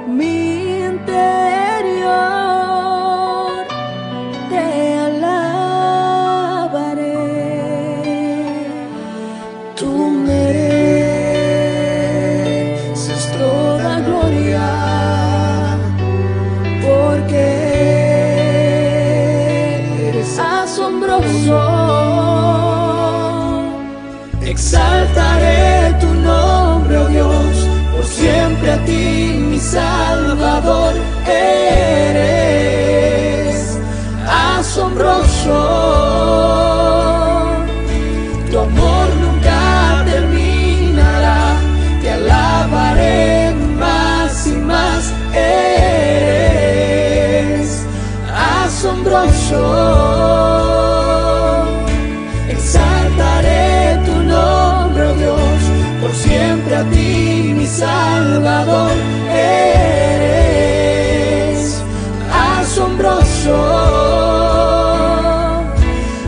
mi interior te alabaré. Tú mereces toda gloria, porque eres asombroso. Exaltaré tu nombre, oh Dios, por siempre a ti, mi Salvador. Eres asombroso, tu amor nunca terminará, te alabaré más y más. Eres asombroso, exaltaré tu nombre, oh Dios, por siempre a ti, mi Salvador. Eres asombroso,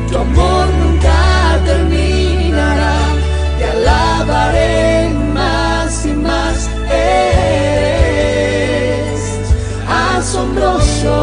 tu amor nunca terminará, te alabaré más y más. Eres asombroso.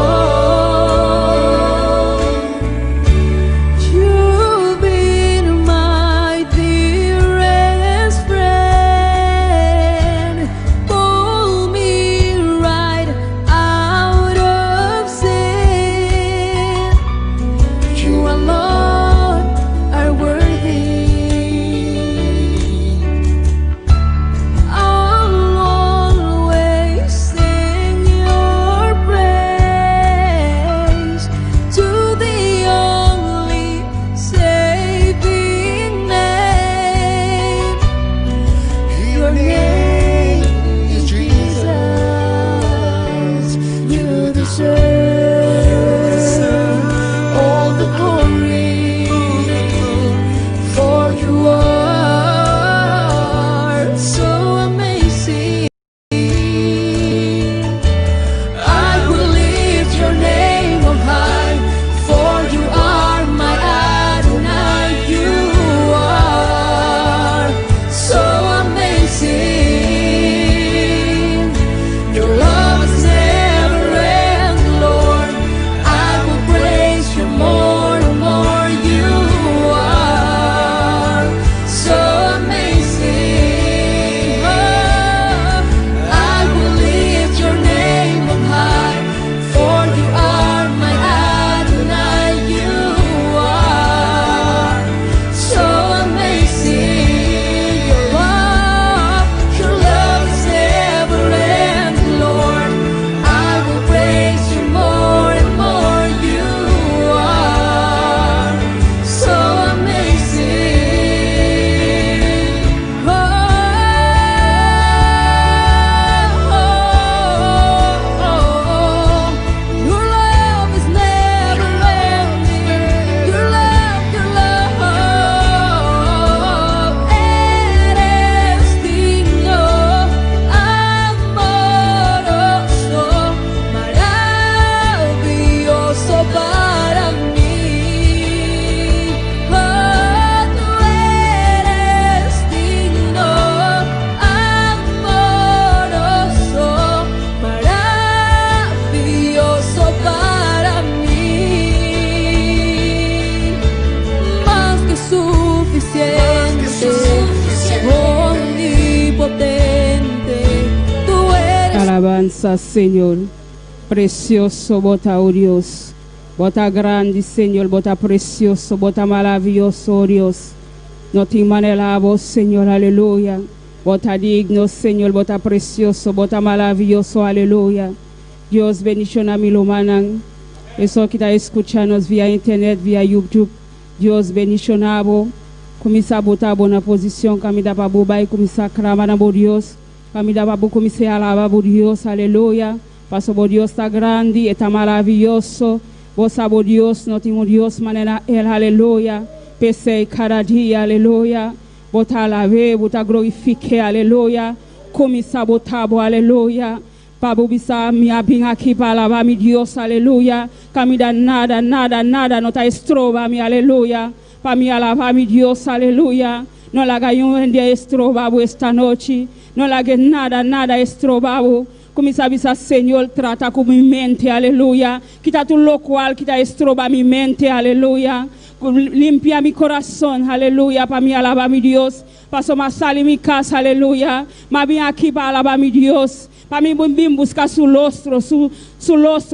Señor, precioso, bota, oh Dios, bota grande, Señor, bota precioso, bota maravilloso, oh Dios, no te manelamos, Señor, aleluya, bota digno, Señor, bota precioso, bota maravilloso, aleluya. Dios bendición mi lomanan, eso que está escuchando vía internet, vía YouTube, Dios bendicionado, comienza a botar buena posición, camida para bobai, comienza a clamar a Dios. Família Babu comecei a alabar por Deus, aleluia. Pastor, por Deus está grande, está maravilhoso. Você sabe, Deus, não tem Deus, maneira ele, aleluia. Pensei cada dia, aleluia. Botar alabar, botar glorificar, aleluia. Começar a botar, aleluia. Para buscar minha bem aqui para alabar, meu Deus, aleluia. Camida nada, não está estroba, meu aleluia. Para me alabar, meu Deus, aleluia. Não la ganhou um dia estrobado esta noite. Não largue nada estrobado. Começa a Senhor trata com minha mente, aleluia. Que tá tudo local, que tá estroba minha mente, aleluia. Limpia mi corazón, aleluya, para mi alabar mi Dios. Paso más sale mi casa, aleluya. Ma bien aquí para alabar mi Dios. Para mí bien buscar su rostro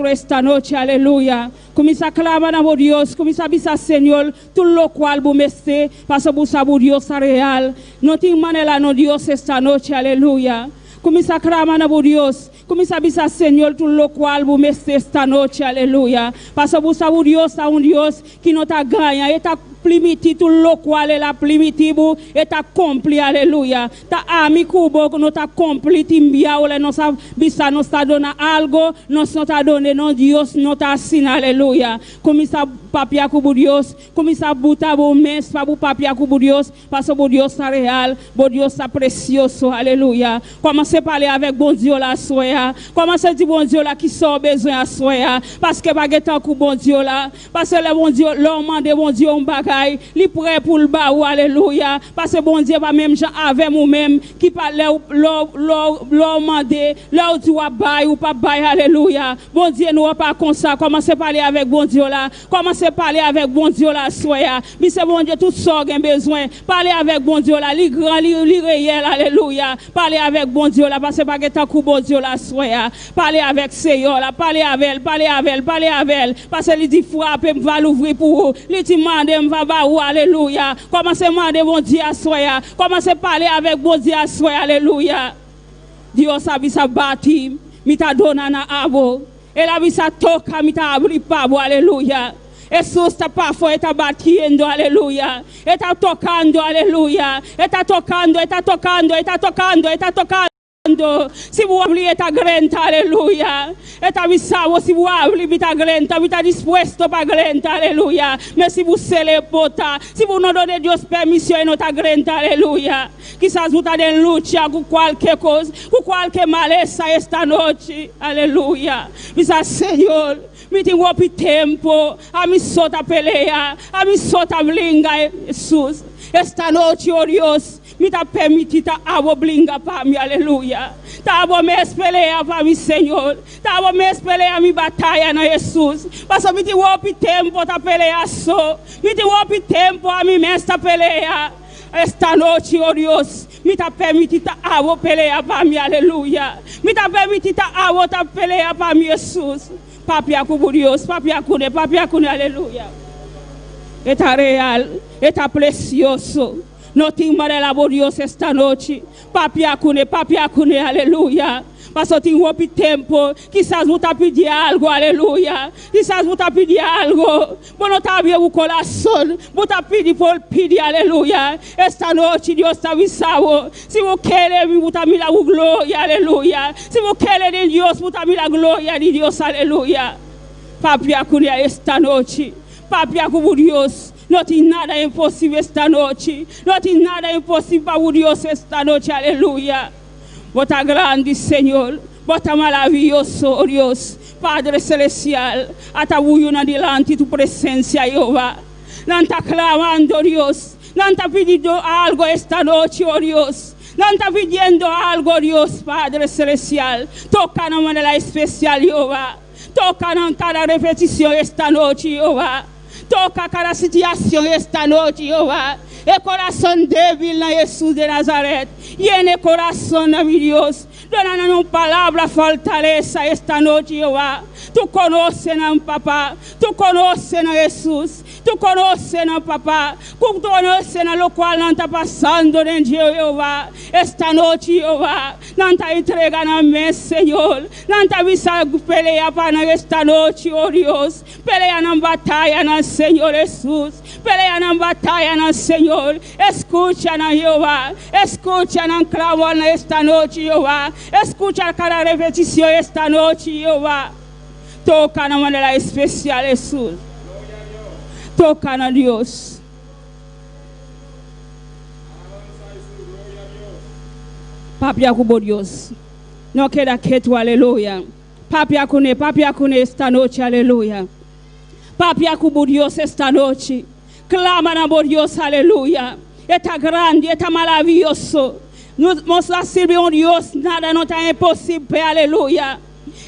esta noche, aleluya. Comienza a clamar a Dios, comienza a avisar Señor, tú lo cual bumeste, paso buscar a Dios real. No te manera no Dios esta noche, aleluya. Comienza a clamar a Dios. Comienza a avisar, Señor, tú lo cual bumeste esta noche, aleluya. Paso buscar a un Dios que no te gana, está primitivo, tú lo cual es la primitivo, está cumpli, aleluya. Ta ami cubo, no está cumpli, timbia, ole, nos avisa, nos está dando algo, nos no está dando, no Dios, no está sin, aleluya. Comienza a papia cubo Dios, comienza a butar bo mes, pa bu papia cubo Dios, paso bo Dios real, bo Dios precioso, aleluya. Commence à parler avec bon Dieu la soya. Commence à dire bon Dieu là qui sort besoin à soya. Parce que baguette en coup bon Dieu là. Parce que le bon Dieu, l'homme demande bon Dieu un bagay. Li prêt pour le baou, alléluia. Parce que bon Dieu pas même gens avec nous-même qui parle l'homme demande, l'homme dit ou bail ou pas bail, alléluia. Bon Dieu nous pas comme ça. Commence à parler avec bon Dieu là. Commence à parler avec bon Dieu là soya. Mais c'est bon Dieu tout sort gain besoin. Parler avec bon Dieu là, li grand, li réel, alléluia. Parler avec bon Dieu là, parce que pas que coup bon Dieu là soya. Parler avec Seigneur là, parler avec elle, parce que il dit frappe va l'ouvrir pour vous. Il dit mande va ba ou, alléluia. Commencez à demander bon Dieu à soya. Commencez à parler avec bon Dieu à soya, alléluia. Dieu sabi sa bâti, mi ta donna na abo. Et la vie sa toka mi ta abri pa bo, alléluia. Jesus está parfois está batendo, aleluia. Está tocando, aleluia. Está tocando, está tocando, está tocando, está tocando. Si vous abrir está grenta, aleluia. Está avisado, si vous abrir está grenta, está dispuesto para grenta, aleluia. Mais si vous scellez pota, si vous non donnez Dios permission, non está grenta, aleluia. Quizás vous avez une lutte com qualquer coisa, com qualquer maleza esta noite, aleluia. Mas Senhor, me tem um tempo, a me solta peleia, a me solta blinga, Jesus. Esta noite, oh Deus, me tá permitido a blinga para mim, aleluia. Tá bom me espelhar para mim, Senhor. Tá bom me espelhar a minha batalha na Jesus. Mas me tem um tempo para pelear só. Me tem um tempo a mim mesma pelear. Esta noite, oh Deus, me tá permitido a pelear para mim, aleluia. Me tá permitido a pelear para mim, Jesus. Papia com Deus, papia com aleluia. Está real, está precioso. Não tem maneira Deus esta noite. Papia com aleluia. Mas só tem um tempo. Quizás você pedir algo, aleluia. Quizás você pedir algo. Mas não está bem o coração. Você pedir, aleluia. Esta noite Deus está avisado. Se você quer, você me dá a glória, aleluia. Se você quer de Deus, você me dá a glória de Deus, aleluia. Papia com esta noite. Papia com Deus. Não tem nada impossível esta noite. Não tem nada impossível para Deus esta noite. Aleluia. Bota grande, Senhor. Bota maravilhoso, oh Deus. Padre Celestial. Atabuyo delante tu presencia, Jehová. Não está clamando, Dios. Não está pedindo algo esta noite, oh Dios. Não está pedindo algo, Dios, Padre Celestial. Toca de maneira especial, Jehová. Toca em cada repetição esta noite, Jehová. Toca cada situação esta noite, Jehová. É coração débil na Jesus de Nazaret. E é coração, meu Deus. Dona-nos uma palavra fortaleza esta noite, Jehová. Tu conheces, papá. Tu conheces, Jesus. Tu conheces, papá. Tu conheces o qual não está passando em Jehová. Esta noite, Jehová. Não está entregando a mim, Senhor. Não está avisando pelear para esta noite, oh Deus. Peleia na batalha, na Senhor Jesus. Peleia na batalha, na Senhor. Escucha na Jehová. Escucha na clamor nesta noite, Jehová. Escucha cada repetição esta noite, Jehová. Toca de maneira especial, Jesus. Toca na Deus. Papia com Deus. Não queda quieto, aleluia. Papia com esta noite, aleluia. Papia com Deus esta noite. Clama na Deus, aleluia. Está grande, está maravilhoso. Nous servons Dios, nada no está imposible, aleluya.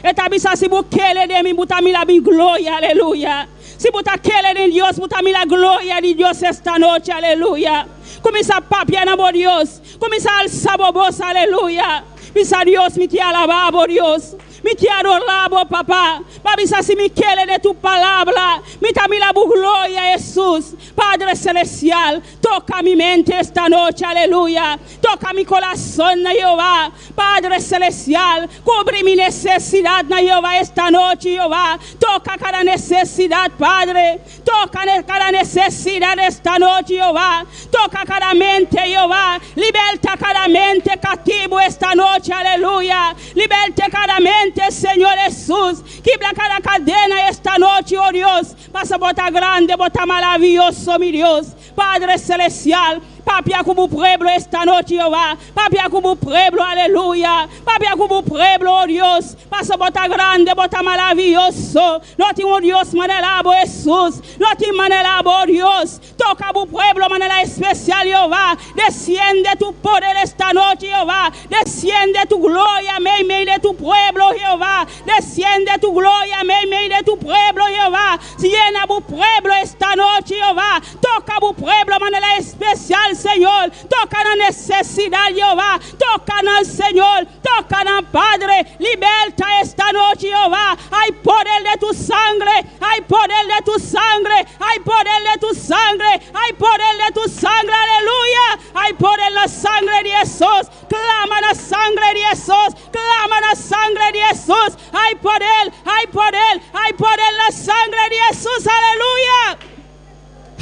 Esta bisa si vous quelle de mi buta mi la gloria, aleluya. Si buta quelle de Dios, buta mi la gloria de Dios esta noche, aleluya. Comienza papia na bo Dios, comienza al sabobos, aleluya. Bisa Dios mi te alababo Dios. Mi te adorabo, papá. Babisa si mi quiere de tu palabra. Mi también la gloria, Jesús. Padre celestial, toca mi mente esta noche, aleluya. Toca mi corazón, Jehová. Padre celestial, cubre mi necesidad, Jehová, esta noche, Jehová. Toca cada necesidad, Padre. Toca cada necesidad esta noche, Jehová. Toca cada mente, Jehová. Liberta cada mente cativo esta noche, aleluya. Liberta cada mente, Señor Jesús. Quebra cada cadena esta noche, oh Dios. Pasa bota grande, bota maravilloso, mi Dios. Padre celestial, papia como pueblo esta noche, Jehová. Papia como pueblo, aleluya. Papia como pueblo, oh Dios. Pasa bota grande, bota maravilloso. No te, oh Dios, manelabo, Jesús. No te manelabo, oh Dios. Toca tu pueblo, manera especial, Jehová. Desciende tu poder esta noche, Jehová. Desciende tu gloria, en medio de tu pueblo, Jehová. Desciende tu gloria, en medio de tu pueblo, Jehová. Llena tu pueblo esta noche, Jehová. Toca tu pueblo, manera especial, Señor. Toca la necesidad, Jehová. Toca al Señor. Toca al Padre. Liberta esta noche, Jehová. Hay poder de tu sangre. Hay poder de tu sangre. Hay poder de tu sangre. Hay poder de tu sangre. Aleluya. Hay poder de la sangre de Jesús. Clama la sangre de Jesús. Clama la sangre de Jesús. Hay poder. Hay poder. Hay poder la sangre de Jesús. Aleluya.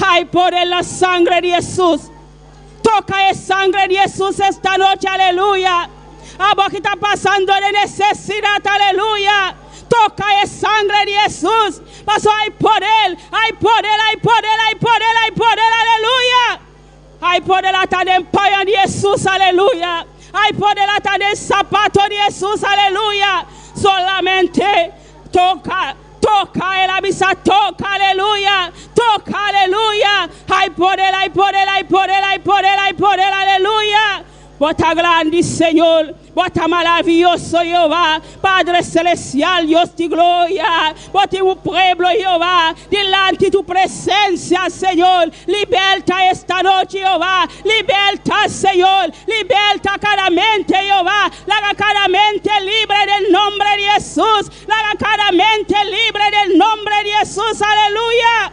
Hay poder la sangre de Jesús. Toca el sangre de Jesús esta noche, aleluya. A vos que está pasando de necesidad, aleluya. Toca el sangre de Jesús. Pasó, hay poder, hay poder, hay poder, hay poder, hay poder, aleluya. Hay poder hasta de empallo de Jesús, aleluya. Hay poder hasta de zapato de Jesús, aleluya. Solamente toca. Toca el avisa, toca, aleluya. Toca, aleluya. Hay poder, hay poder, hay poder, hay poder, hay poder, aleluya. Bota grande, Señor. Bota maravilloso, Jehová. Padre celestial, Dios de gloria. Bota un pueblo, Jehová. Delante de tu presencia, Señor. Liberta esta noche, Jehová. Liberta, Señor. Liberta cada mente, Jehová. Haga cada mente libre del nombre de Jesús. Haga cada mente libre del nombre de Jesús. Aleluya.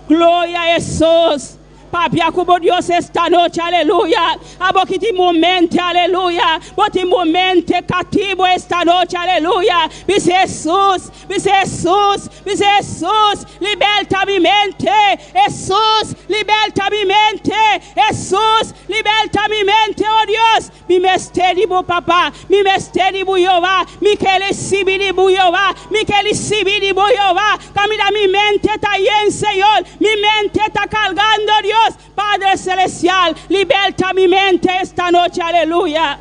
Gloria a Jesús. Papia como Dios esta noche, aleluya. Abokiti momento, aleluya. Boti momento cativo esta noche, aleluya. Dice Jesús, dice Jesús, dice Jesús. Liberta mi mente. Jesús, liberta mi mente. Jesús, liberta mi mente, oh Dios. Mi mesteri bu papá, mi mesteri bu Jehová. Mi kele sibiri bu Jehová. Mi kele sibiri bu Jehová. Camina mi mente está bien, Señor. Mi mente está cargando, Dios. Padre celestial, liberta mi mente esta noche, aleluya.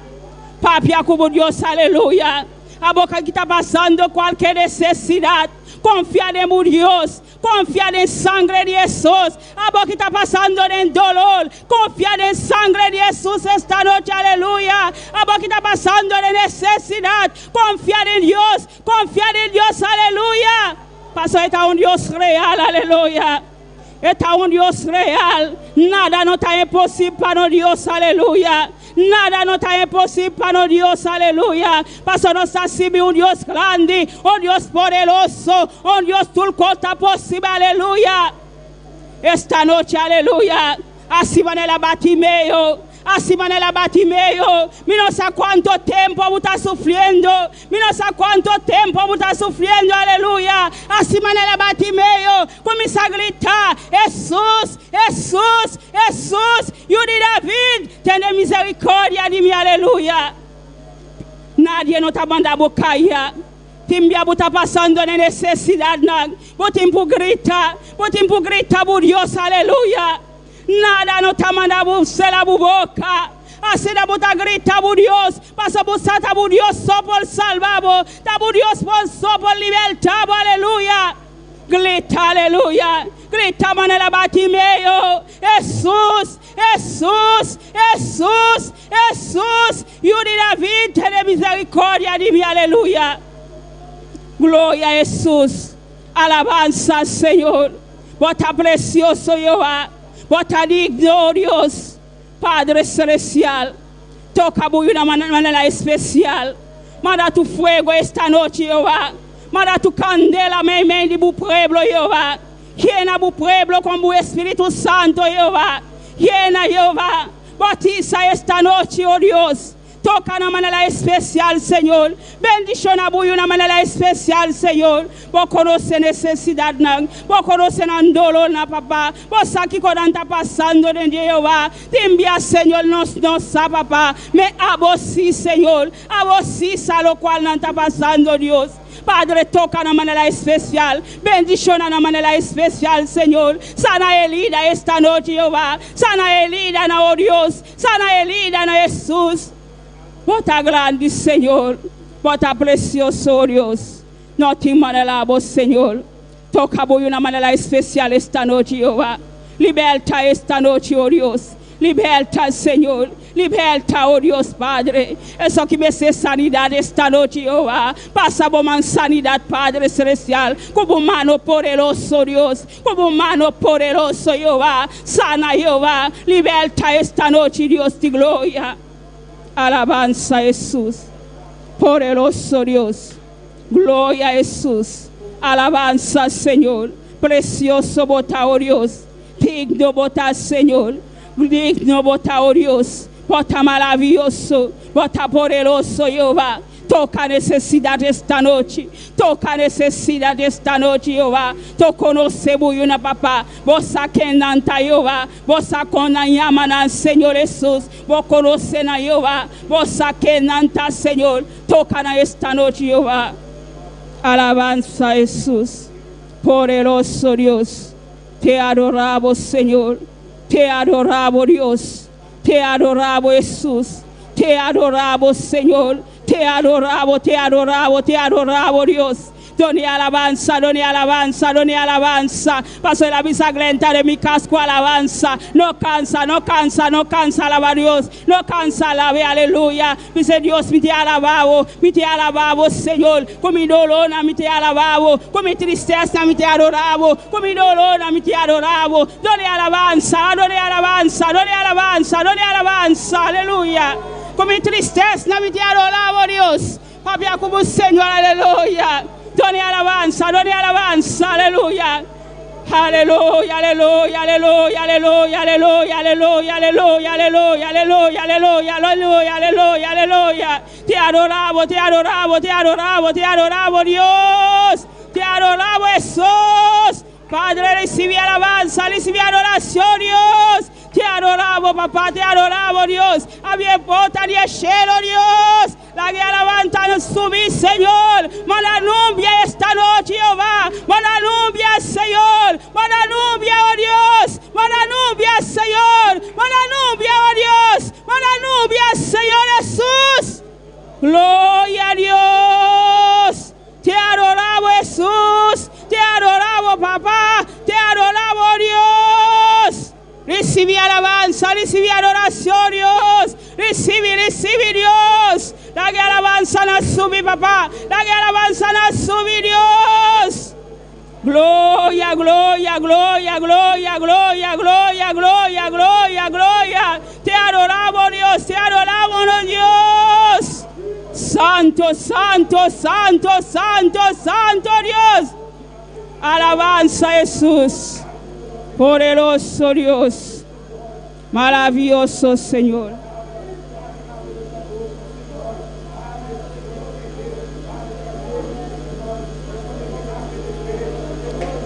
Papia como Dios, aleluya. A boca que está pasando cualquier necesidad, confía en mi Dios, confía en sangre de Jesús. A boca que está pasando en dolor, confía en sangre de Jesús esta noche, aleluya. A boca que está pasando en necesidad, confía en Dios, aleluya. Pasó, está un Dios real, aleluya. Está un Dios real. Nada no está imposible para Dios, aleluya. Nada no está imposible para Dios, aleluya. Pastor, nos así un Dios grande, un Dios poderoso, un Dios tulcota posible, aleluya. Esta noche, aleluya. Así van el abatimeo. Así manera Bartimeo, mi no sé cuánto tiempo está sufriendo, mi no sé cuánto tiempo está sufriendo, aleluya. Así manera Bartimeo, comienza a gritar, Jesús, Jesús, Jesús, Hijo de David, ten misericordia de mí, aleluya. Nadie no te manda a bocaia. Timbia está pasando en necesidad, botim por gritar por Dios, aleluya. Nada no te manda a buscar la boca. Así la bota grita por Dios. Pasa por sata por Dios, por salvabo. Ta por Dios, por libertad, aleluya. Grita, aleluya. Grita manera Bartimeo. Jesús, Jesús, Jesús, Jesús. Y unirá vida de misericordia de mi aleluya. Gloria a Jesús. Alabanza al Señor. Bota precioso Jehová. Bota digno Dios. Padre celestial. Toca de una manera especial. Manda tu fuego esta noche, Jehová. Manda tu candela, amén, de tu pueblo, Jehová. Llena tu pueblo con tu Espíritu Santo, Jehová. Llena, Jehová. Bautiza esta noche, oh Dios. Toca de una manera especial, Señor. Bendiciona de una manera especial, Señor. Vos conoces necesidad, vos conoces el dolor, papá. Vos sabes que cuando está pasando de Jehová. Te envía, Señor, no sabe, papá. Me a vos sí, Señor. A vos sí, sabe lo cual no está pasando, Dios. Padre, toca de una manera especial. Bendiciona de una manera especial, Señor. Sana Elida esta noche, Jehová. Sana Elida, oh Dios. Sana Elida, Jesús. Bota grande, Señor. Bota precioso, oh Dios. No te manelamos, Señor. Toca de una manera especial esta noche, Jehová. Liberta esta noche, oh Dios. Liberta, Señor. Liberta, oh Dios, Padre. Eso que me hace sanidad esta noche, Jehová. Pasa por man sanidad, Padre celestial. Como mano poderoso, Dios. Como mano poderoso, Jehová. Sana, Jehová. Liberta esta noche, Dios de gloria. Alabanza a Jesús. Poderoso Dios. Gloria a Jesús. Alabanza, Señor. Precioso bota, oh Dios. Digno bota, Señor. Digno bota, oh Dios. Bota maravilloso. Bota poderoso, Jehová. Toca necesidad esta noche. Toca necesidad esta noche, Jehová. Tu conoce buena, papá. Vos saquen nanta, Jehová. Vos sacon na llaman, Señor Jesús. Vos conocen a Jehová. Vos saquen nanta, Señor. Toca na esta noche, Jehová. Alabanza a Jesús. Poderoso Dios. Te adoramos, Señor. Te adoramos, Dios. Te adoramos, Jesús. Te adoramos, Señor. Te adoramos, te adoramos, te adoramos, Dios. Doni alabanza, doni alabanza, doni alabanza. Paso la bisaglenta de mi casco alabanza. No cansa, no cansa, no cansa, alaba a Dios. No cansa, alabe, aleluya. Dice Dios, mi te alababo, Señor. Con mi dolor, mi te alababo. Con mi tristeza, mi te adorabo. Con mi dolor, mi te adorabo. Doni alabanza, doni alabanza, doni alabanza, doni alabanza, aleluya. Con mi tristeza, mi te adorabo, Dios. Había como Señor, aleluya. Doni alabanza, aleluya. Aleluya, aleluya, aleluya, aleluya, aleluya, aleluya, aleluya, aleluya, aleluya, aleluya, aleluya, aleluya, aleluya. Te adoramos, te adoramos, te adoramos, te adoramos, Dios. Te adoramos, Jesús. Padre, recibe alabanza, recibe adoración, Dios. Te adoramos, papá, te adoramos, Dios. Había bota de cielo, Dios. La que alabanza nos subí, Señor. Malanumbia esta noche, Jehová. Malanumbia, Señor. Malanumbia, oh Dios. Malanumbia, Señor. Malanumbia, oh Dios. Malanumbia, Señor Jesús. Gloria a Dios. Te adoramos, Jesús. Te adoramos, papá. Te adoramos, Dios. Recibe alabanza, recibe adoración, Dios. Recibe, Dios. La que alabanza nos sube, papá. La que alabanza nos sube, Dios. Gloria, gloria, gloria, gloria, gloria, gloria, gloria, gloria, gloria. Te adoramos, Dios. Te adoramos, Dios. Santo, santo, santo, santo, santo, Dios. Alabanza a Jesús. Poderoso Dios, maravilloso Señor.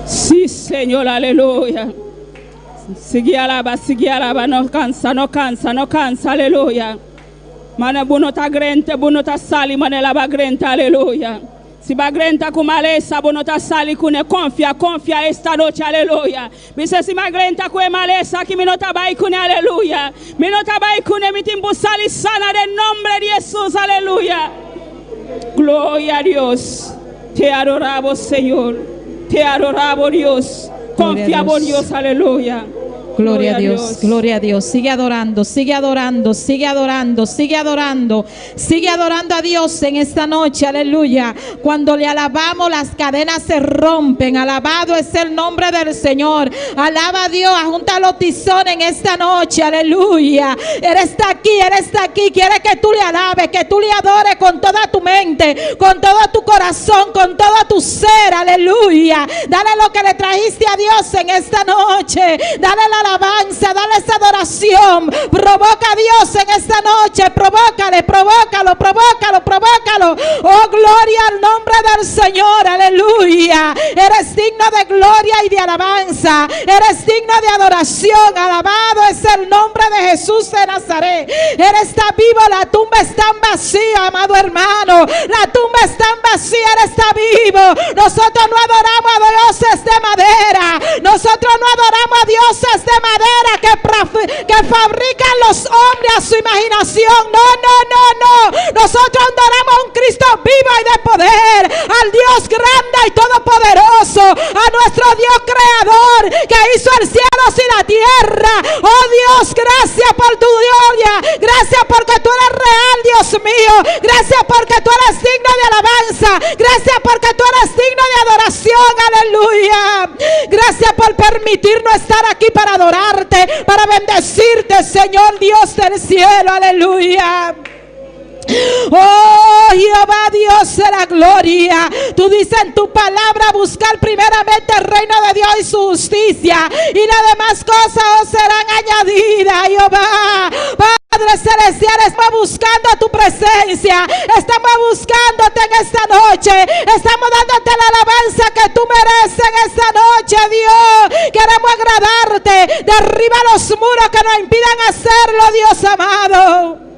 Sí, Señor, aleluya. Sigue alaba, no cansa, no cansa, no cansa, aleluya. Mana buno ta grente, buno ta sali, mana la bagrenta, aleluya. Si bagrenta com maleza, bonota sali kune confia esta noche, aleluya. Dice si bagrenta com maleza que minota bai kune, aleluya. Minota bai kune mitimbu sali sana del nombre de Jesús, aleluya. Gloria a Dios. Te adoramos, Señor. Te adoramos, Dios. Confiamos, Dios, aleluya. Gloria a Dios, gloria a Dios. Sigue adorando, sigue adorando, sigue adorando, sigue adorando. Sigue adorando a Dios en esta noche, aleluya. Cuando le alabamos, las cadenas se rompen. Alabado es el nombre del Señor. Alaba a Dios, ajunta los tizones en esta noche, aleluya. Él está aquí, Él está aquí. Quiere que tú le alabes, que tú le adores con toda tu mente, con todo tu corazón, con todo tu ser, aleluya. Dale lo que le trajiste a Dios en esta noche. Dale la alabanza, dale esa adoración. Provoca a Dios en esta noche. Provócale, provócalo, provócalo, provócalo. Oh, gloria al nombre del Señor, aleluya. Eres digno de gloria y de alabanza. Eres digno de adoración. Alabado es el nombre de Jesús de Nazaret. Él está vivo, la tumba está vacía, amado hermano. La tumba está vacía, Él está vivo. Nosotros no adoramos a dioses de madera. Nosotros no adoramos a dioses de madera que fabrican los hombres a su imaginación. No, no, no, no. Nosotros adoramos a un Cristo vivo y de poder, al Dios grande y todopoderoso, a nuestro Dios creador que hizo el cielo y la tierra. Oh Dios, gracias por tu gloria. Gracias porque tú eres real, Dios mío. Gracias porque tú eres digno de alabanza. Gracias porque tú eres digno de adoración. Aleluya. Gracias por permitirnos estar aquí para adorarte, para bendecirte, Señor Dios del cielo. Aleluya. Oh, Jehová Dios de la gloria. Tú dices en tu palabra: buscar primeramente el reino de Dios y su justicia, y las demás cosas os serán añadidas. Jehová Padre celestial, estamos buscando tu presencia, estamos buscándote en esta noche, estamos dándote la alabanza que tú mereces en esta noche, Dios. Queremos agradarte. Derriba los muros que nos impidan hacerlo, Dios amado.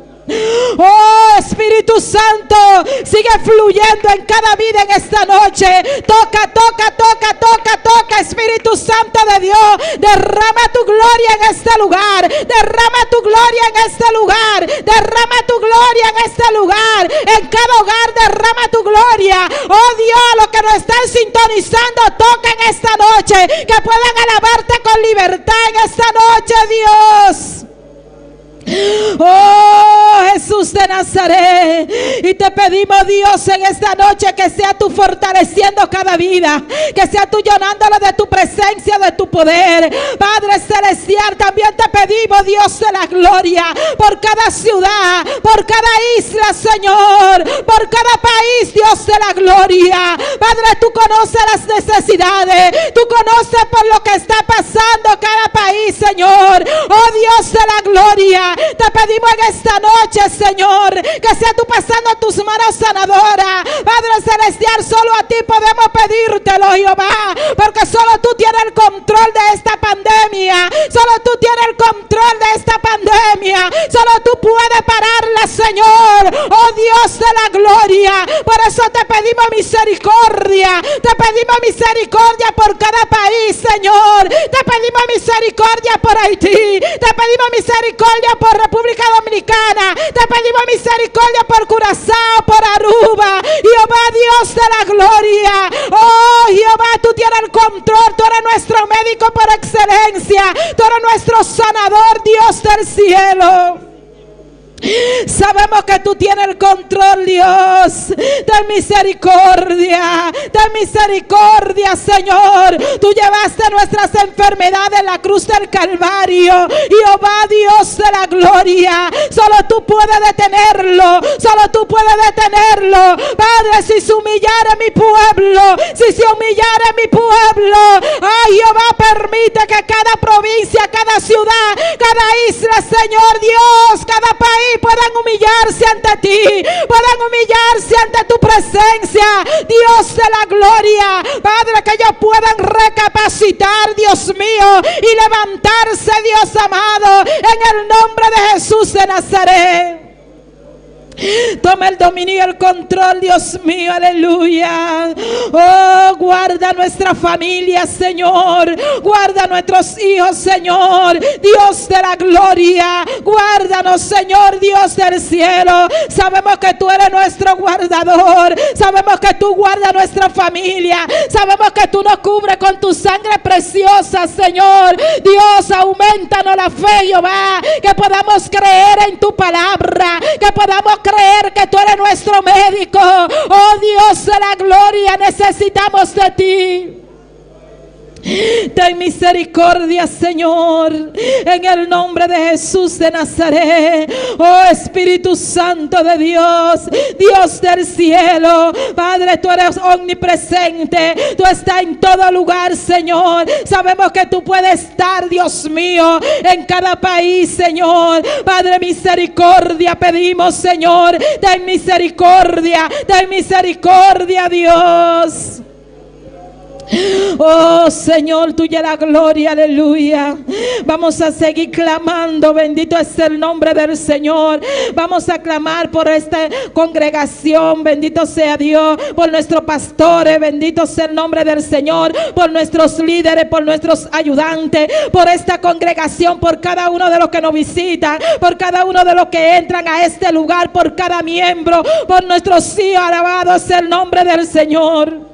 Oh, Espíritu Santo, sigue fluyendo en cada vida en esta noche. Toca, toca, toca, toca, toca, Espíritu Santo de Dios. Derrama tu gloria en este lugar. Derrama tu gloria en este lugar. Derrama tu gloria en este lugar. En cada hogar derrama tu gloria. Oh Dios, los que nos están sintonizando, toca en esta noche. Que puedan alabarte con libertad en esta noche, Dios. Oh, Jesús de Nazaret, y te pedimos, Dios, en esta noche que sea tú fortaleciendo cada vida, que sea tú llenándolo de tu presencia, de tu poder. Padre celestial, también te pedimos, Dios de la gloria, por cada ciudad, por cada isla, Señor, por cada país, Dios de la gloria. Padre, tú conoces las necesidades, tú conoces por lo que está pasando cada país, Señor. Oh Dios de la gloria, te pedimos en esta noche, Señor, que sea tú pasando tus manos sanadoras. Padre celestial, solo a ti podemos pedírtelo, Jehová, porque solo tú tienes el control de esta pandemia. Solo tú tienes el control de esta pandemia. Solo tú puedes pararla, Señor. Oh Dios de la gloria, por eso te pedimos misericordia. Te pedimos misericordia por cada país, Señor. Te pedimos misericordia por Haití. Te pedimos misericordia por República Dominicana. Te pedimos misericordia por Curazao, por Aruba. Jehová Dios de la gloria. Oh Jehová, tú tienes el control. Tú eres nuestro médico por excelencia. Tú eres nuestro sanador, Dios del cielo. Sabemos que tú tienes el control, Dios. Ten misericordia, Señor. Tú llevaste nuestras enfermedades en la cruz del Calvario. Jehová Dios de la gloria, solo tú puedes detenerlo. Solo tú puedes detenerlo. Padre, si se humillara mi pueblo, si se humillara mi pueblo, ay Jehová, permite que cada provincia, cada ciudad, cada isla, Señor Dios, cada país puedan humillarse ante ti, puedan humillarse ante tu presencia, Dios de la gloria. Padre, que ellos puedan recapacitar, Dios mío, y levantarse, Dios amado, en el nombre de Jesús de Nazaret. Toma el dominio y el control, Dios mío, aleluya. Oh, guarda nuestra familia, Señor. Guarda nuestros hijos, Señor. Dios de la gloria, guárdanos, Señor, Dios del cielo. Sabemos que tú eres nuestro guardador. Sabemos que tú guardas nuestra familia. Sabemos que tú nos cubres con tu sangre preciosa, Señor. Dios, aumentanos la fe, Jehová. Que podamos creer en tu palabra. Que podamos creer que tú eres nuestro médico. Oh Dios de la gloria, necesitamos de ti. Ten misericordia, Señor, en el nombre de Jesús de Nazaret. Oh Espíritu Santo de Dios, Dios del cielo, Padre, tú eres omnipresente, tú estás en todo lugar, Señor. Sabemos que tú puedes estar, Dios mío, en cada país, Señor. Padre, misericordia pedimos, Señor. Ten misericordia, Dios. Oh Señor, tuya la gloria, aleluya. Vamos a seguir clamando, bendito es el nombre del Señor. Vamos a clamar por esta congregación, bendito sea Dios, por nuestros pastores, bendito sea el nombre del Señor, por nuestros líderes, por nuestros ayudantes, por esta congregación, por cada uno de los que nos visitan, por cada uno de los que entran a este lugar, por cada miembro, por nuestros hijos, alabado sea el nombre del Señor.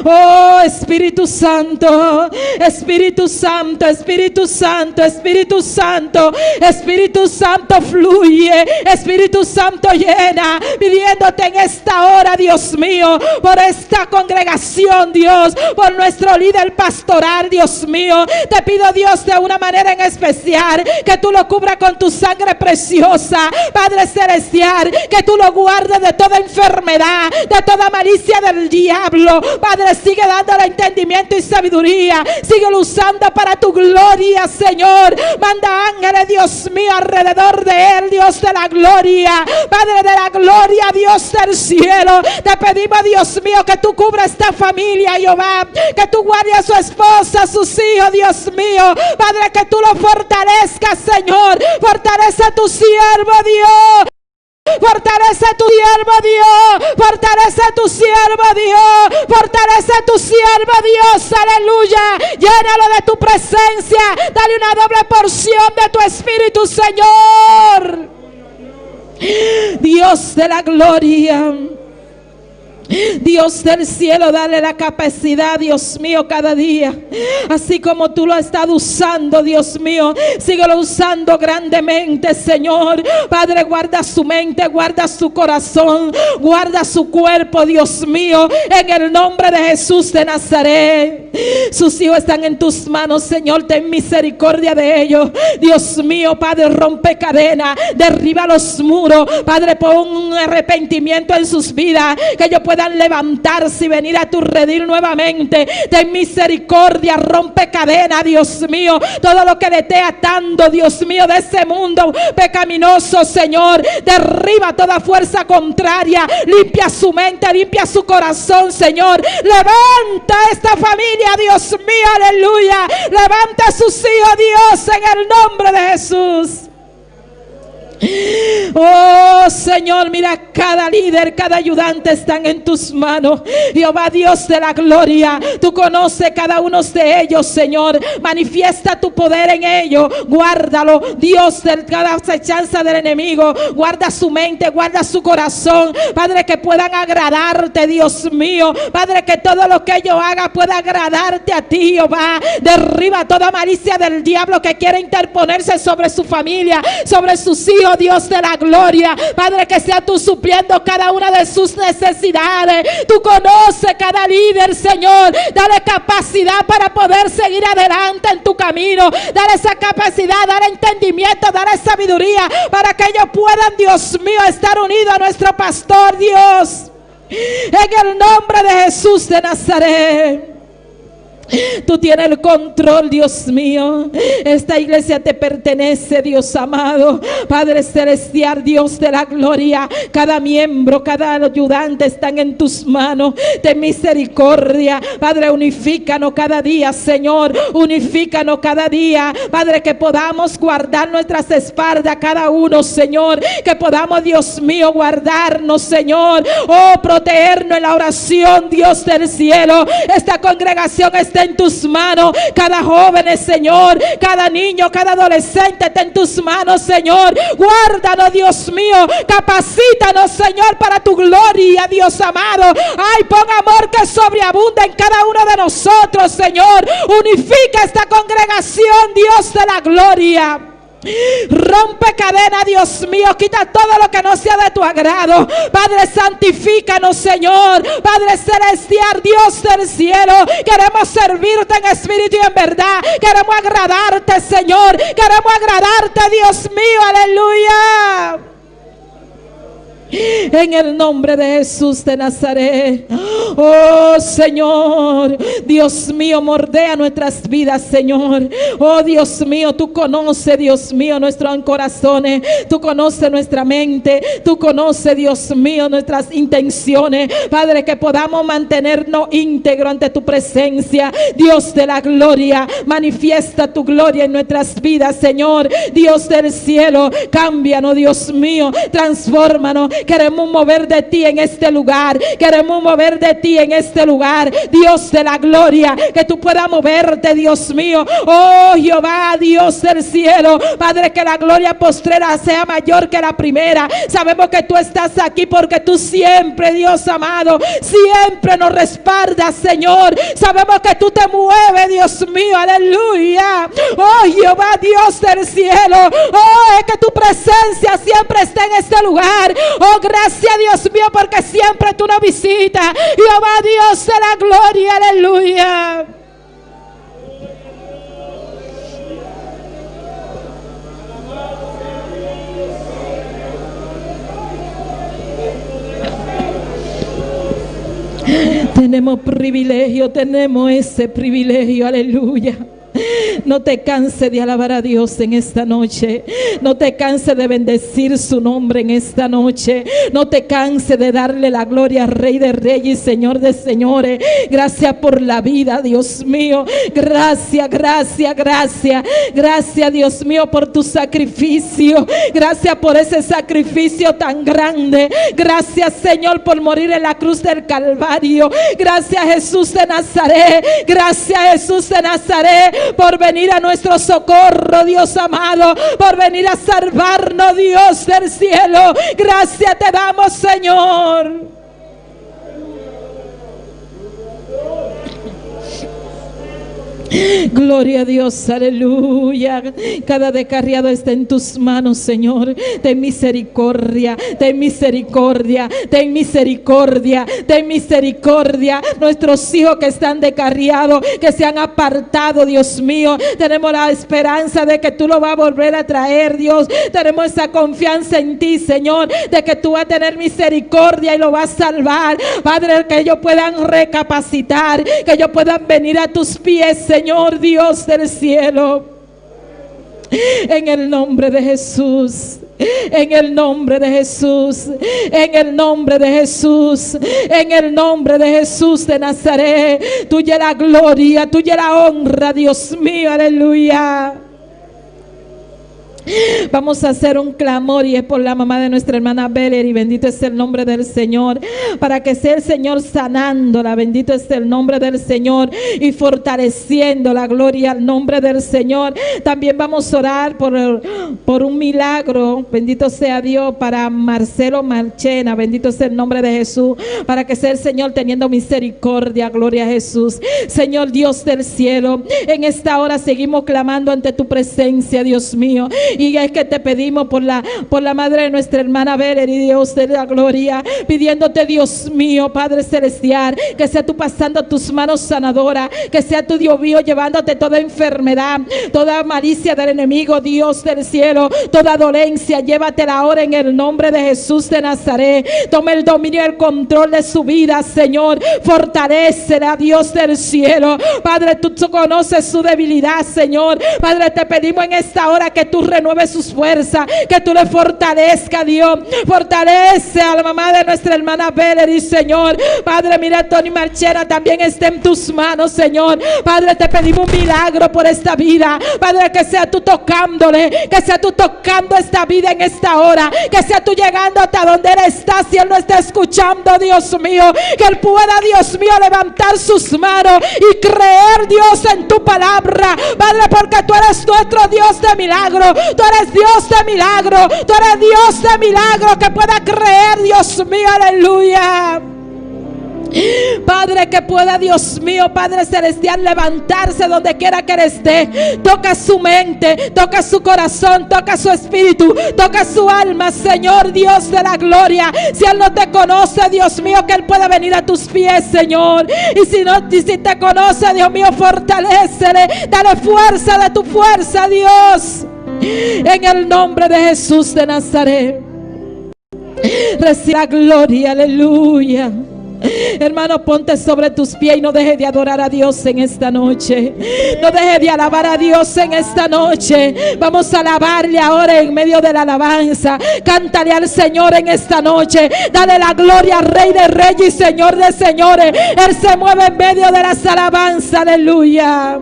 Oh Espíritu Santo, Espíritu Santo, Espíritu Santo, Espíritu Santo, Espíritu Santo, fluye, Espíritu Santo, llena, pidiéndote en esta hora, Dios mío, por esta congregación, Dios, por nuestro líder pastoral, Dios mío. Te pido, Dios, de una manera en especial, que tú lo cubras con tu sangre preciosa, Padre celestial, que tú lo guardes de toda enfermedad, de toda malicia del diablo. Padre, sigue dándole entendimiento y sabiduría. Sigue usando para tu gloria, Señor. Manda ángeles, Dios mío, alrededor de él, Dios de la gloria. Padre de la gloria, Dios del cielo. Te pedimos, Dios mío, que tú cubras esta familia, Jehová. Que tú guardes a su esposa, a sus hijos, Dios mío. Padre, que tú lo fortalezcas, Señor. Fortalece a tu siervo, Dios. Fortalece a tu siervo, Dios. Fortalece a tu siervo, Dios. Fortalece a tu siervo, Dios. Aleluya. Llénalo de tu presencia. Dale una doble porción de tu espíritu, Señor. Dios de la gloria, Dios del cielo, dale la capacidad, Dios mío, cada día. Así como tú lo has estado usando, Dios mío, síguelo usando grandemente, Señor. Padre, guarda su mente, guarda su corazón, guarda su cuerpo, Dios mío, en el nombre de Jesús de Nazaret. Sus hijos están en tus manos, Señor. Ten misericordia de ellos, Dios mío. Padre, rompe cadenas, derriba los muros. Padre, pon un arrepentimiento en sus vidas, que ellos puedan levantarse y venir a tu redil nuevamente. Ten misericordia, rompe cadena, Dios mío. Todo lo que le esté atando, Dios mío, de ese mundo pecaminoso, Señor, derriba toda fuerza contraria. Limpia su mente, limpia su corazón, Señor. Levanta esta familia, Dios mío, aleluya. Levanta a sus hijos, Dios, en el nombre de Jesús. Oh Señor, mira, cada líder, cada ayudante están en tus manos. Jehová, Dios de la gloria, tú conoces cada uno de ellos, Señor. Manifiesta tu poder en ellos. Guárdalo, Dios, de cada acechanza del enemigo. Guarda su mente, guarda su corazón, Padre, que puedan agradarte, Dios mío. Padre, que todo lo que ellos hagan pueda agradarte a ti, Jehová. Derriba toda malicia del diablo que quiere interponerse sobre su familia, sobre sus hijos, Dios de la gloria. Padre, que sea tú supliendo cada una de sus necesidades. Tú conoces cada líder, Señor. Dale capacidad para poder seguir adelante en tu camino. Dale esa capacidad, dale entendimiento, dale sabiduría, para que ellos puedan, Dios mío, estar unidos a nuestro pastor, Dios. En el nombre de Jesús de Nazaret. Tú tienes el control, Dios mío. Esta iglesia te pertenece, Dios amado. Padre celestial, Dios de la gloria, cada miembro, cada ayudante están en tus manos. Ten misericordia, Padre, unifícanos cada día, Señor. Unifícanos cada día, Padre, que podamos guardar nuestras espaldas cada uno, Señor. Que podamos, Dios mío, guardarnos, Señor. Oh, protegernos en la oración, Dios del cielo. Esta congregación está en tus manos. Cada joven, Señor, cada niño, cada adolescente está en tus manos, Señor. Guárdanos, Dios mío. Capacítanos, Señor, para tu gloria, Dios amado. Ay, pon amor que sobreabunda en cada uno de nosotros, Señor. Unifica esta congregación, Dios de la gloria. Rompe cadena, Dios mío. Quita todo lo que no sea de tu agrado. Padre, santifícanos, Señor. Padre celestial, Dios del cielo, queremos servirte en espíritu y en verdad. Queremos agradarte, Señor. Queremos agradarte, Dios mío. Aleluya. En el nombre de Jesús de Nazaret. Oh Señor, Dios mío, moldea nuestras vidas, Señor. Oh Dios mío, tú conoces, Dios mío, nuestros corazones. Tú conoces nuestra mente. Tú conoces, Dios mío, nuestras intenciones. Padre, que podamos mantenernos íntegros ante tu presencia. Dios de la gloria, manifiesta tu gloria en nuestras vidas, Señor. Dios del cielo, cámbianos, Dios mío, transfórmanos. Queremos mover de ti en este lugar. Queremos mover de ti en este lugar. Dios de la gloria, que tú puedas moverte, Dios mío. Oh Jehová, Dios del cielo. Padre, que la gloria postrera sea mayor que la primera. Sabemos que tú estás aquí porque tú siempre, Dios amado, siempre nos respaldas, Señor. Sabemos que tú te mueves, Dios mío. Aleluya. Oh Jehová, Dios del cielo. Oh, es que tu presencia siempre está en este lugar. Oh, gracias, Dios mío, porque siempre tú nos visitas. Jehová, Dios de la gloria, aleluya. Tenemos privilegio, tenemos ese privilegio, aleluya. No te canses de alabar a Dios en esta noche. No te canses de bendecir su nombre en esta noche. No te canses de darle la gloria al Rey de Reyes y Señor de Señores. Gracias por la vida, Dios mío. Gracias, gracias, gracias. Gracias, Dios mío, por tu sacrificio. Gracias por ese sacrificio tan grande. Gracias, Señor, por morir en la cruz del Calvario. Gracias, Jesús de Nazaret. Gracias, Jesús de Nazaret, por venir a nuestro socorro, Dios amado, por venir a salvarnos, Dios del cielo. Gracias te damos, Señor. Gloria a Dios, aleluya. Cada descarriado está en tus manos, Señor. Ten misericordia, ten misericordia, ten misericordia, ten misericordia. Nuestros hijos que están descarriados, que se han apartado, Dios mío, tenemos la esperanza de que tú lo vas a volver a traer, Dios. Tenemos esa confianza en ti, Señor, de que tú vas a tener misericordia y lo vas a salvar. Padre, que ellos puedan recapacitar, que ellos puedan venir a tus pies, Señor Dios del cielo. En el nombre de Jesús. En el nombre de Jesús, en el nombre de Jesús, en el nombre de Jesús de Nazaret. Tuya la gloria, tuya la honra, Dios mío, aleluya. Vamos a hacer un clamor y es por la mamá de nuestra hermana Beller, y bendito es el nombre del Señor, para que sea el Señor sanándola. Bendito es el nombre del Señor y fortaleciendo la gloria al nombre del Señor. También vamos a orar por un milagro, bendito sea Dios, para Marcelo Marchena. Bendito es el nombre de Jesús, para que sea el Señor teniendo misericordia. Gloria a Jesús. Señor Dios del cielo, en esta hora seguimos clamando ante tu presencia, Dios mío. Y es que te pedimos por la madre de nuestra hermana Valerie, Dios de la gloria, pidiéndote, Dios mío, Padre celestial, que sea tú pasando tus manos sanadoras, que sea tu Dios mío llevándote toda enfermedad, toda malicia del enemigo, Dios del cielo, toda dolencia, llévatela ahora en el nombre de Jesús de Nazaret. Toma el dominio y el control de su vida, Señor. Fortalécela, Dios del cielo. Padre, tú conoces su debilidad, Señor. Padre, te pedimos en esta hora que tú renueves sus fuerzas, que tú le fortalezca, Dios. Fortalece a la mamá de nuestra hermana Valerie, Señor. Padre, mira, Tony Marchena también está en tus manos, Señor. Padre, te pedimos un milagro por esta vida. Padre, que sea tú tocándole, que sea tú tocando esta vida en esta hora, que sea tú llegando hasta donde él está, si él no está escuchando, Dios mío, que él pueda, Dios mío, levantar sus manos y creer, Dios, en tu palabra, Padre, porque tú eres nuestro Dios de milagro, tú eres Dios de milagro, tú eres Dios de milagro, que pueda creer, Dios mío, aleluya. Padre, que pueda, Dios mío, Padre celestial, levantarse donde quiera que él esté. Toca su mente, toca su corazón, toca su espíritu, toca su alma, Señor Dios de la gloria. Si él no te conoce, Dios mío, que él pueda venir a tus pies, Señor. Y si te conoce, Dios mío, fortalécele, dale fuerza de tu fuerza, Dios, en el nombre de Jesús de Nazaret. Recibe la gloria, aleluya. Hermano, ponte sobre tus pies y no dejes de adorar a Dios en esta noche. No dejes de alabar a Dios en esta noche. Vamos a alabarle ahora en medio de la alabanza. Cántale al Señor en esta noche. Dale la gloria al Rey de Reyes y Señor de Señores. Él se mueve en medio de las alabanzas. Aleluya.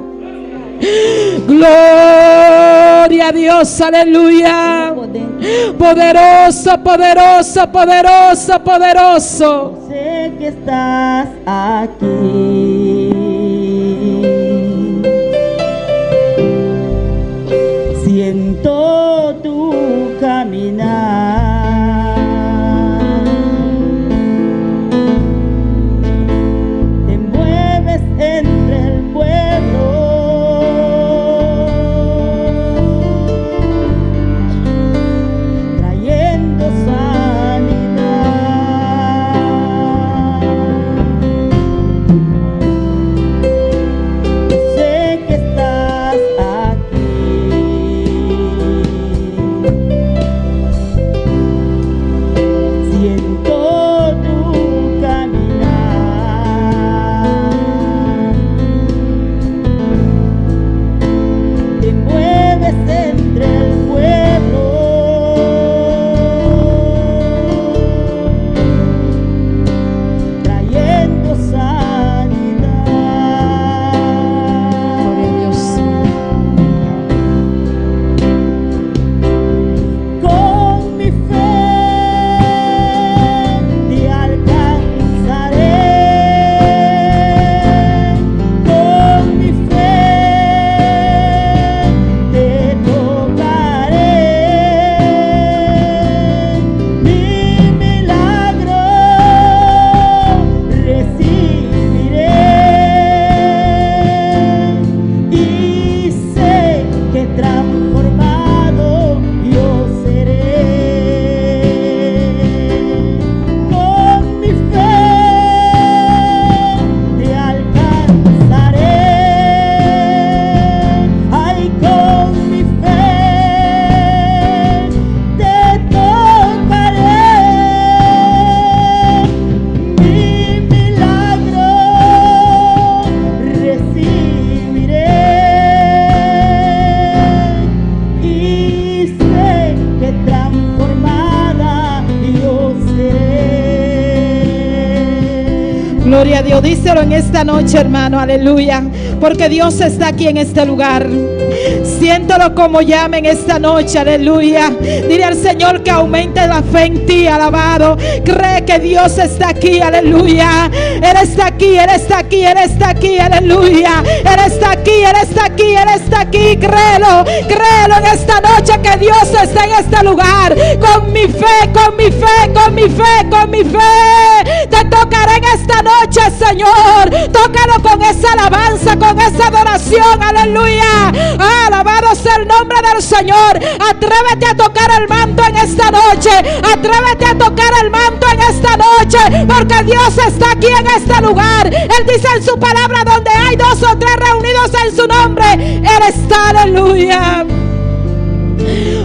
Gloria a Dios, aleluya. Poderoso, poderoso, poderoso, poderoso. Sé que estás aquí. Siento tu caminar. Te mueves entre el pueblo. Gloria a Dios, díselo en esta noche, hermano, aleluya, porque Dios está aquí en este lugar. Siéntelo como llame en esta noche, aleluya. Dile al Señor que aumente la fe en ti, alabado. Cree que Dios está aquí, aleluya. Él está aquí, Él está aquí, Él está aquí, aleluya. Él está aquí, Él está aquí, Él está aquí. Créelo, créelo en esta noche que Dios está en este lugar. Con mi fe, con mi fe, con mi fe, con mi fe. Te tocaré en esta noche, Señor. Tócalo con esa alabanza, con esa adoración, aleluya. Alabado Conoce el nombre del Señor. Atrévete a tocar el manto en esta noche. Atrévete a tocar el manto en esta noche, porque Dios está aquí en este lugar. Él dice en su palabra: donde hay 2 o 3 reunidos en su nombre, Él está. Aleluya.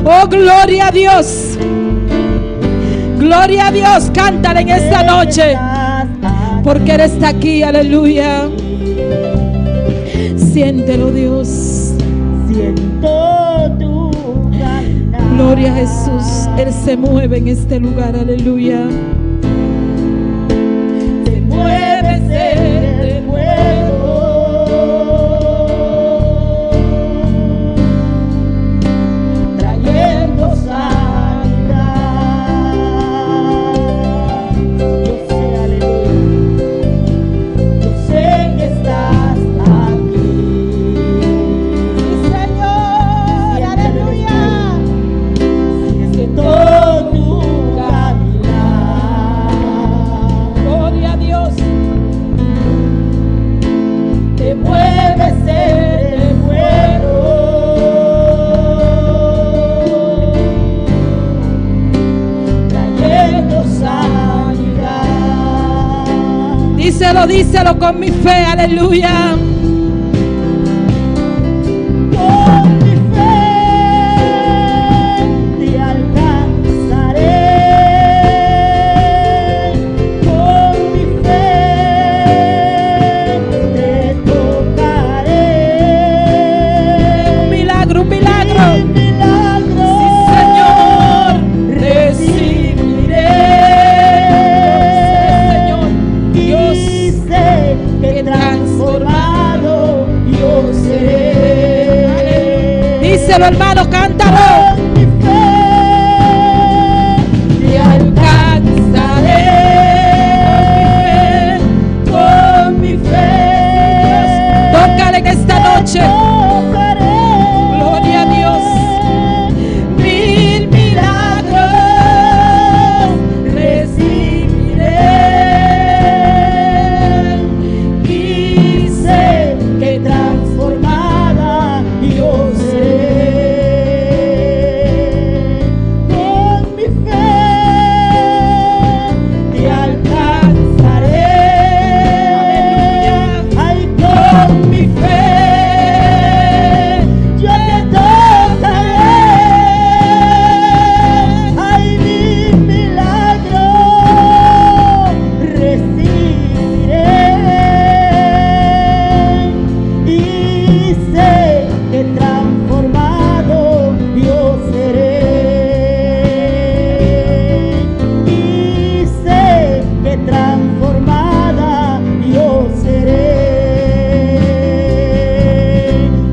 Oh, gloria a Dios. Gloria a Dios. Cántale en esta noche, porque Él está aquí. Aleluya. Siéntelo, Dios. Siento tu caminar. Gloria a Jesús. Él se mueve en este lugar. Aleluya. Te mueves en el fuego, trayendo sanidad. Yo sé, aleluya, yo sé que estás aquí. Sí, Señor. Aleluya. Siento tu caminar. Gloria a Dios. Te mueves en el fuego, trayendo sanidad. Díselo, díselo con mi fe. Aleluya. Con mi fe te alcanzaré, con mi fe te tocaré. Un milagro, un milagro. Un milagro, Señor, recibiré. Señor, Dios, Y sé que transformado yo seré. díselo, hermano, cántalo. Con mi fe te alcanzaré, con mi fe Tócale en esta noche. tocaré. Gloria a Dios. 1000 milagros recibiré. Y sé que transformada yo seré. Con mi fe te alcanzaré. Ay, con mi fe yo te tocaré. Ay, 1000 milagros recibiré. Y sé que transformado yo seré. Y sé que transformada yo seré.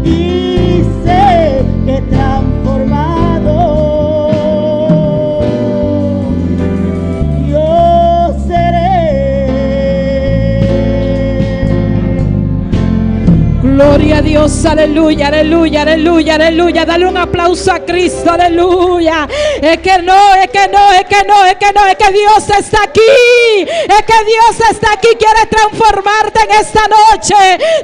Y sé que transformado yo seré. Gloria a Dios, aleluya, aleluya, aleluya, aleluya. Dale un aplauso a Cristo, aleluya. Es que Dios está aquí. Es que Dios está aquí, quiere transformarte en esta noche.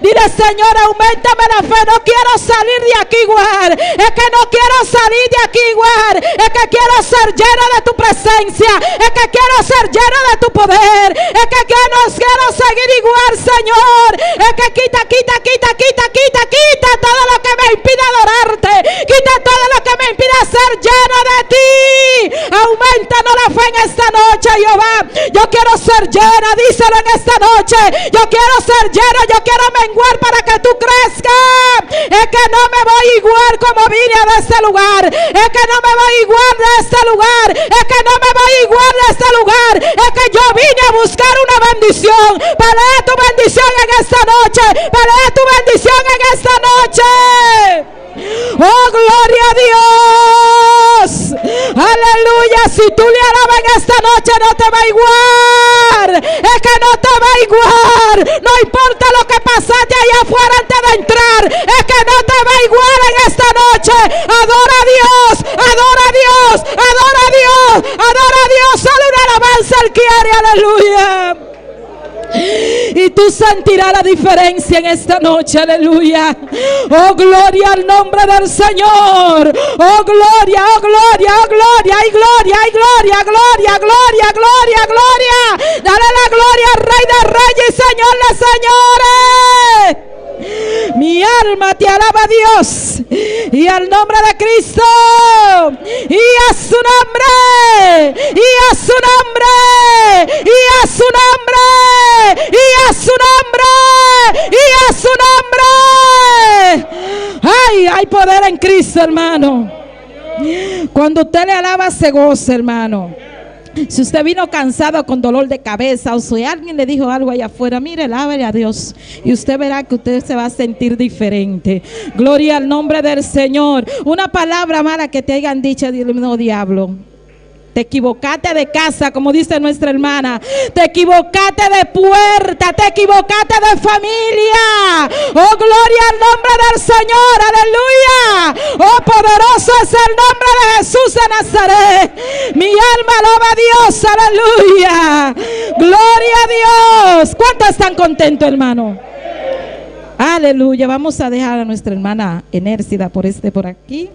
Dile: Señor, auméntame la fe, no quiero salir de aquí igual. Es que no quiero salir de aquí igual. Es que quiero ser lleno de tu presencia. Es que quiero ser lleno de tu poder. Es que quiero seguir igual, Señor. Es que quita todo lo que me impide adorarte. Quita todo lo que me impide ser lleno de ti. Aumentanos la fe en esta noche, Jehová. Yo quiero ser llena, díselo en esta noche. Yo quiero ser llena, yo quiero menguar para que tú crezcas. Es que no me voy igual como vine de este lugar. Es que no me voy igual de este lugar. Es que no me voy igual de este lugar. Es que yo vine a buscar una bendición. Para tu bendición en esta noche. Para tu bendición en esta noche. Oh, gloria a Dios. Aleluya. Si tú le alabas en esta noche, no te va igual. Es que no te va igual. No importa lo que pasaste allá afuera antes de entrar. Es que no te va igual en esta noche. Adora a Dios. Adora a Dios. Adora a Dios. Adora a Dios. Solo una alabanza Él quiere. Aleluya. Y tú sentirás la diferencia en esta noche, aleluya. Oh, gloria al nombre del Señor. Oh, gloria, oh, gloria, oh, gloria, hay gloria, hay gloria, gloria, gloria, gloria, gloria. Dale la gloria al Rey de Reyes y Señor de Señores. Mi alma te alaba, Dios, y al nombre de Cristo, y a su nombre, y a su nombre, y a su nombre, y a su nombre, y a su nombre. Ay, hay poder en Cristo, hermano. Cuando usted le alaba, se goza, hermano. Si usted vino cansado con dolor de cabeza, o si alguien le dijo algo allá afuera, mire, alábele a Dios y usted verá que usted se va a sentir diferente. Gloria al nombre del Señor. Una palabra mala que te hayan dicho, no, diablo, te equivocaste de casa, como dice nuestra hermana. Te equivocaste de puerta, te equivocaste de familia. Oh, gloria al nombre del Señor, aleluya. Oh, poderoso es el nombre de Jesús de Nazaret. Mi alma alaba a Dios, aleluya. Gloria a Dios. ¿Cuántos están contentos, hermano? Aleluya. Vamos a dejar a nuestra hermana Enércida por aquí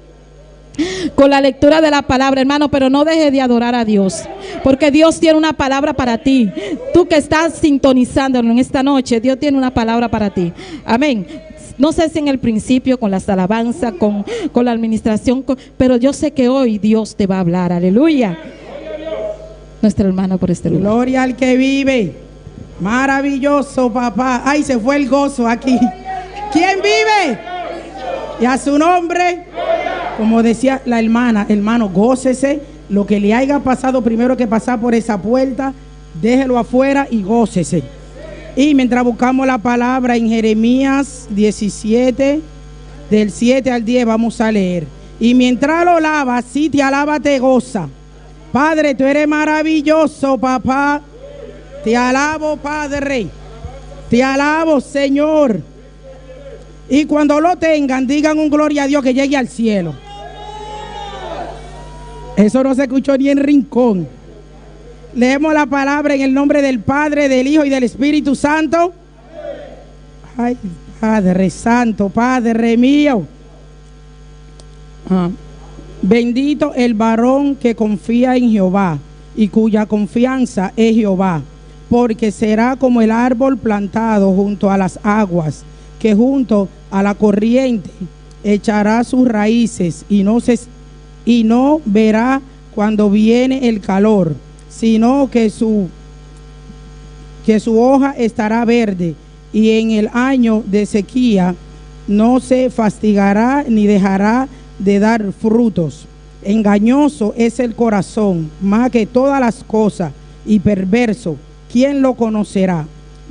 con la lectura de la palabra, hermano, pero no deje de adorar a Dios, porque Dios tiene una palabra para ti. Tú que estás sintonizándolo en esta noche, Dios tiene una palabra para ti. Amén. No sé si en el principio con las alabanzas, con la administración, pero yo sé que hoy Dios te va a hablar. Aleluya. Nuestra hermana por este lugar. Gloria al que vive. Maravilloso, papá. Ay, se fue el gozo aquí. ¿Quién vive? Y a su nombre, como decía la hermana, hermano, gócese. Lo que le haya pasado primero que pasar por esa puerta, déjelo afuera y gócese. Y mientras buscamos la palabra en Jeremías 17, del 7 al 10, vamos a leer. Y mientras lo lavas, si te alaba, te goza. Padre, tú eres maravilloso, papá. Te alabo, Padre. Te alabo, Señor. Y cuando lo tengan, digan un gloria a Dios que llegue al cielo. Eso no se escuchó ni en Rincón. Leemos la palabra en el nombre del Padre, del Hijo y del Espíritu Santo. Ay, Padre Santo, Padre mío. Bendito el varón que confía en Jehová y cuya confianza es Jehová, porque será como el árbol plantado junto a las aguas, que junto a la corriente echará sus raíces y no verá cuando viene el calor, sino que su hoja estará verde, y en el año de sequía no se fatigará ni dejará de dar frutos. Engañoso es el corazón más que todas las cosas, y perverso, ¿quién lo conocerá?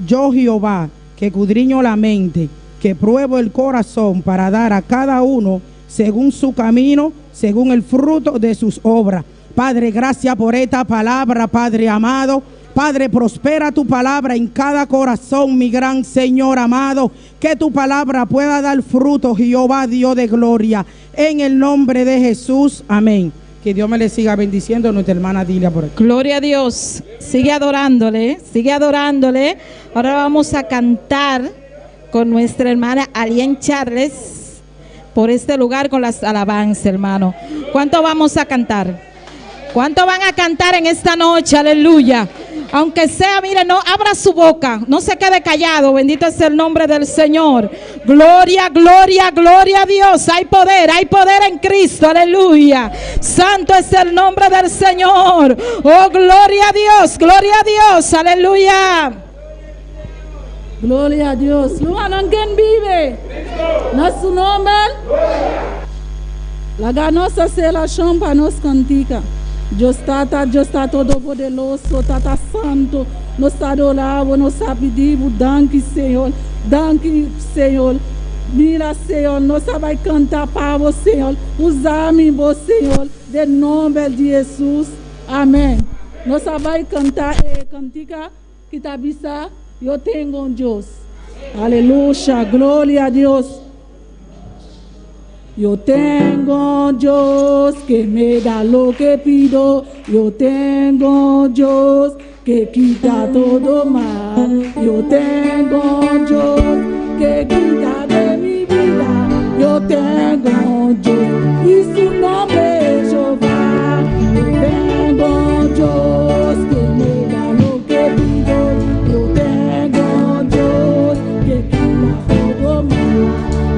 Yo, Jehová, que escudriño la mente, que pruebo el corazón para dar a cada uno según su camino, según el fruto de sus obras. Padre, gracias por esta palabra, Padre amado. Padre, prospera tu palabra en cada corazón, mi gran Señor amado. Que tu palabra pueda dar fruto, Jehová, Dios de gloria. En el nombre de Jesús, amén. Que Dios me le siga bendiciendo a nuestra hermana Dilia por aquí. Gloria a Dios. Sigue adorándole, sigue adorándole. Ahora vamos a cantar con nuestra hermana Alien Charles por este lugar con las alabanzas, hermano. ¿Cuánto vamos a cantar? ¿Cuánto van a cantar en esta noche? Aleluya. Aunque sea, mire, no abra su boca, no se quede callado. Bendito es el nombre del Señor. Gloria, gloria, gloria a Dios. Hay poder en Cristo. Aleluya. Santo es el nombre del Señor. Oh, gloria a Dios, gloria a Dios. Aleluya. Gloria a Dios. Luana, ¿quién vive? ¿No es su nombre? La ganosa se la champa nos cantica. Dios está todo poderoso, Tata Santo. Nos adoramos, nos pedimos, danke, Senhor. Danke, Senhor. Mira, Senhor, nós vai cantar para o Senhor. Usame vos, Senhor, de nome de Jesus. Amém. Nós vai cantar cantica que está bisa. Yo tengo un Dios. Aleluya, gloria a Dios. Yo tengo un Dios que me da lo que pido. Yo tengo un Dios que quita todo mal. Yo tengo un Dios que quita de mi vida. Yo tengo un Dios y su nombre es Jehová. Yo tengo un Dios que me da lo que pido. Yo tengo un Dios que quita todo mal.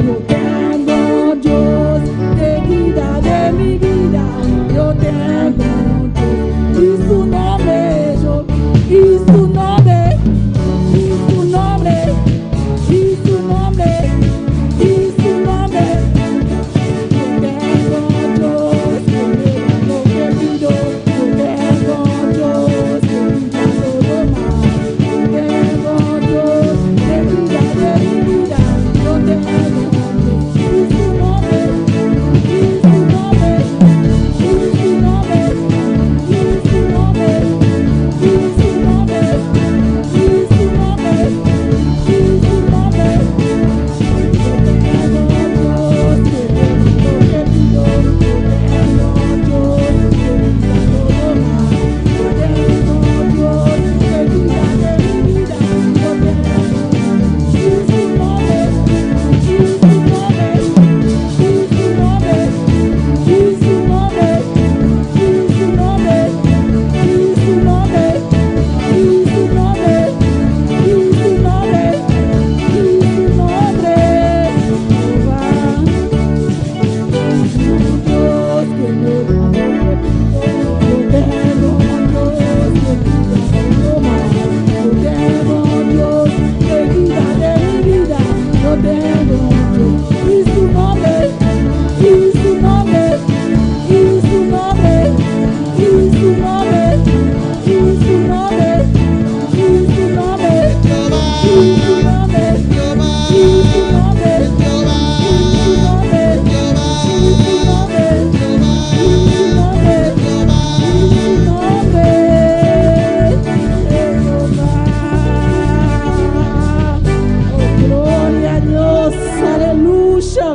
Yo tengo un Dios que quita de mi vida. Yo tengo un Dios y su nombre es Jehová. Y su nombre, y su nombre, y su nombre, y su nombre. Yo tengo Dios que me da lo que pido. Yo tengo Dios que quita todo mal. Yo tengo Dios que quita de mi vida. Yo tengo Dios y su nombre, y su nombre, y su nombre, y su nombre.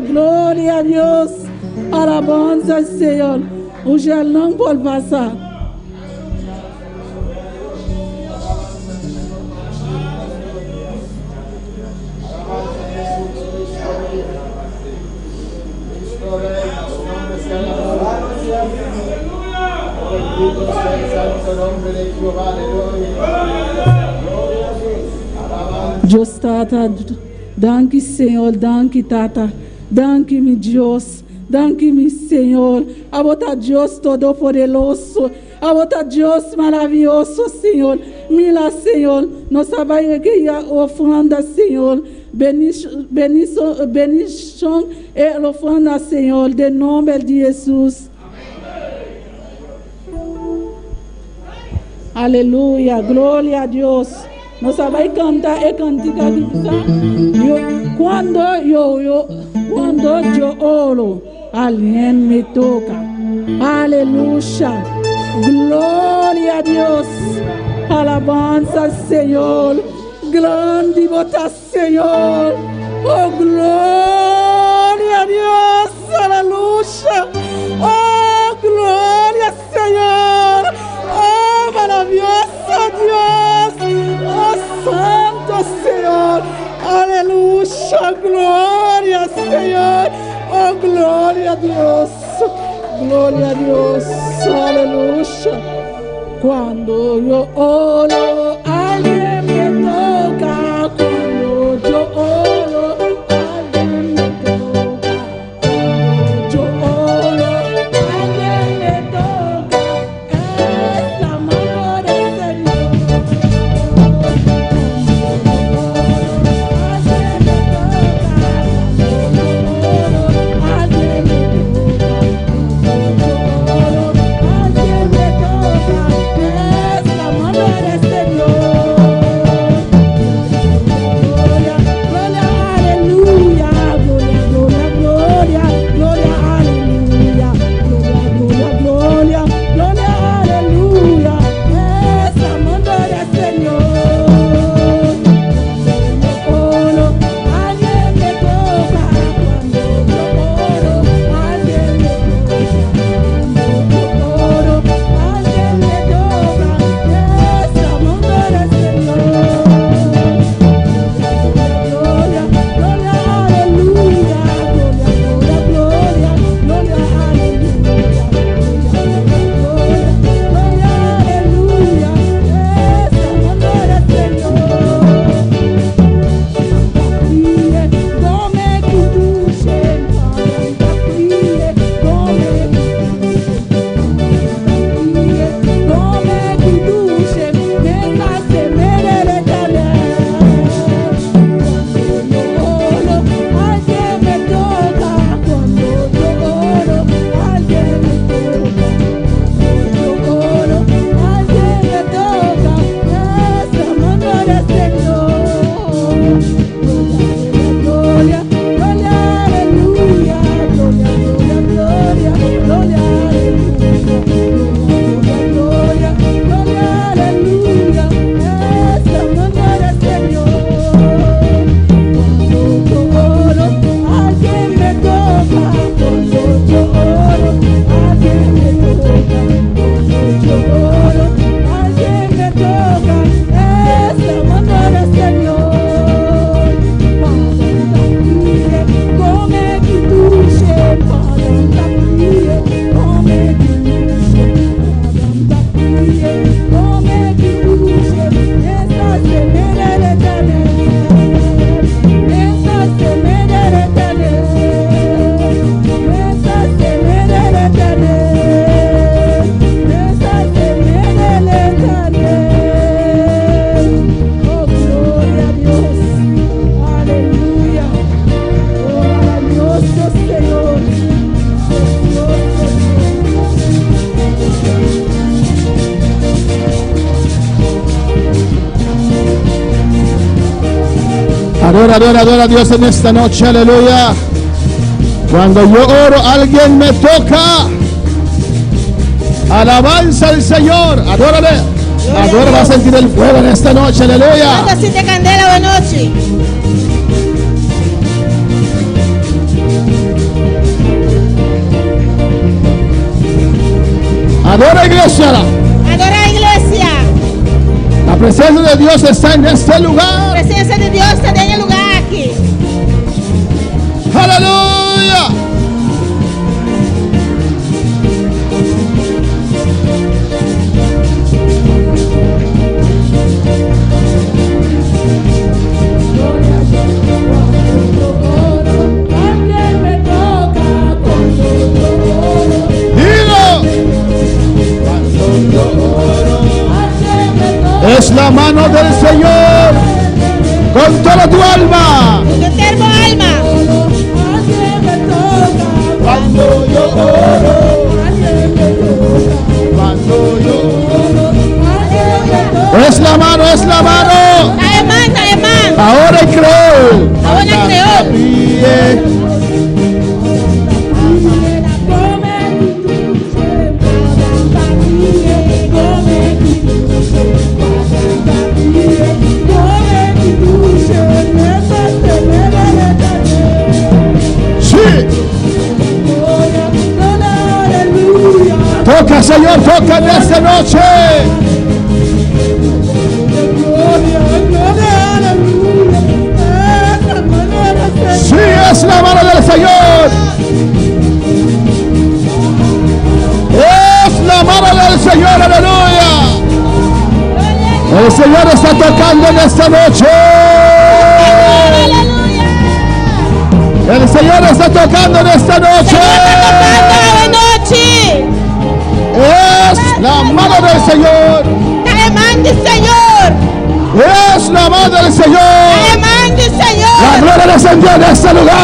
Glória a Deus, alabanza al Senhor. O gelão pode passar. Deus tata, danke Senhor, danke tata, danke mi Deus, danke mi Senhor, a bota Deus todo-poderoso, a bota Deus maravilhoso, Senhor, mila Senhor, nossa vai que ia ofrenda, Senhor, bendição e ofrenda, Senhor, de nome de Jesus. Aleluia, glória a Deus. Nós vai cantar e cantiga de quando eu oro, alguém me toca. Aleluia, glória a Deus. Alabanza, Senhor. Grande bota, Senhor. Oh, glória a Deus. Aleluia. Oh, glória, Senhor. Oh, maravilhoso Deus. Oh, santo Senhor. Aleluia. Glória, Senhor. Oh, glória a Deus. Glória a Deus. Aleluia. Quando eu oro, alguém me toca. Quando eu oro, alguém me toca. Quando eu oro, alguém me toca. Essa mão do Senhor. Alguém me toca. Quando eu oro, alguém me toca. Essa mão do Senhor. Adora, adora, adora a Dios en esta noche, aleluya. Cuando yo oro, alguien me toca. Alabanza al Señor, adórale. Adora, va a sentir el fuego en esta noche, aleluya. Quanto siente candela, boa noite. Adora, iglesia. Adora a iglesia. La presencia de Dios está en este A lugar. presença de Deus está en el lugar aqui. Aleluya. Alguien me toca cuando yo oro. Dilo. Alguien me toca. Es la mano del Señor con toda tu alma. Tu termo alma. Alguien me toca Cuando yo oro, alguien me toca. cuando yo oro. Alguien me toca. Es la mano, es la mano. Taeman, taeman. Ahora creo. Ahora creo. Sí. Toca, Señor, toca en esta noche. Sí, es la mano del Señor. Es la mano del Señor, aleluya. El Señor está tocando en esta noche. El Señor está tocando en esta noche. Boa noite. Es la mano del Señor. Taeman do Senhor. Es la mano del Señor. Taeman do La Senhor. gloria descendió en este Glória lugar.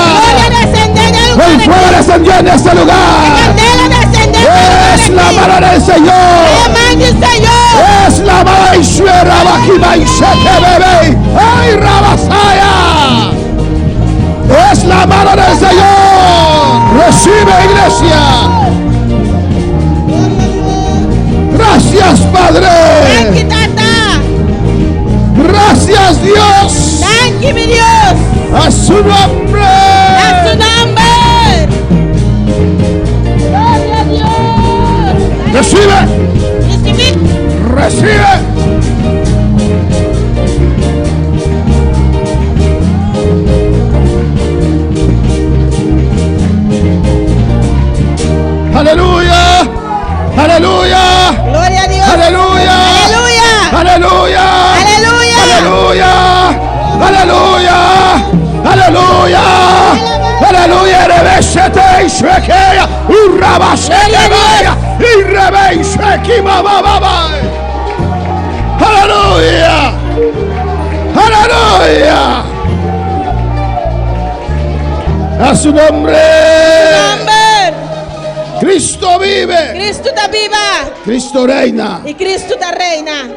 descendeu no lugar El fuego aqui. descendió en este lugar. Candela descendeu no lugar Es la aqui. mano del Señor. Taeman do Senhor. Es la mano y suera bajiba y se te bebe. ¡Ay, Rabasaya! Es la mano del Señor. Recibe, iglesia. Gracias, Thank you, Padre. Tata. Gracias, Dios. Thank you, mi Dios. A su nombre. A su nombre. Gloria a Dios. Recibe. Recibid. Recibe. Aleluya. Aleluya. Gloria a Dios. Aleluya. Aleluya. Aleluya. Aleluya. Aleluya. Aleluya. Aleluya. Rebeshete y shuekeya. Urrabashete vaya. Y rebesheki bababa. Aleluya. Aleluya. A su nombre. Amén. Cristo vive. Cristo está viva. Cristo reina. Y Cristo está reina.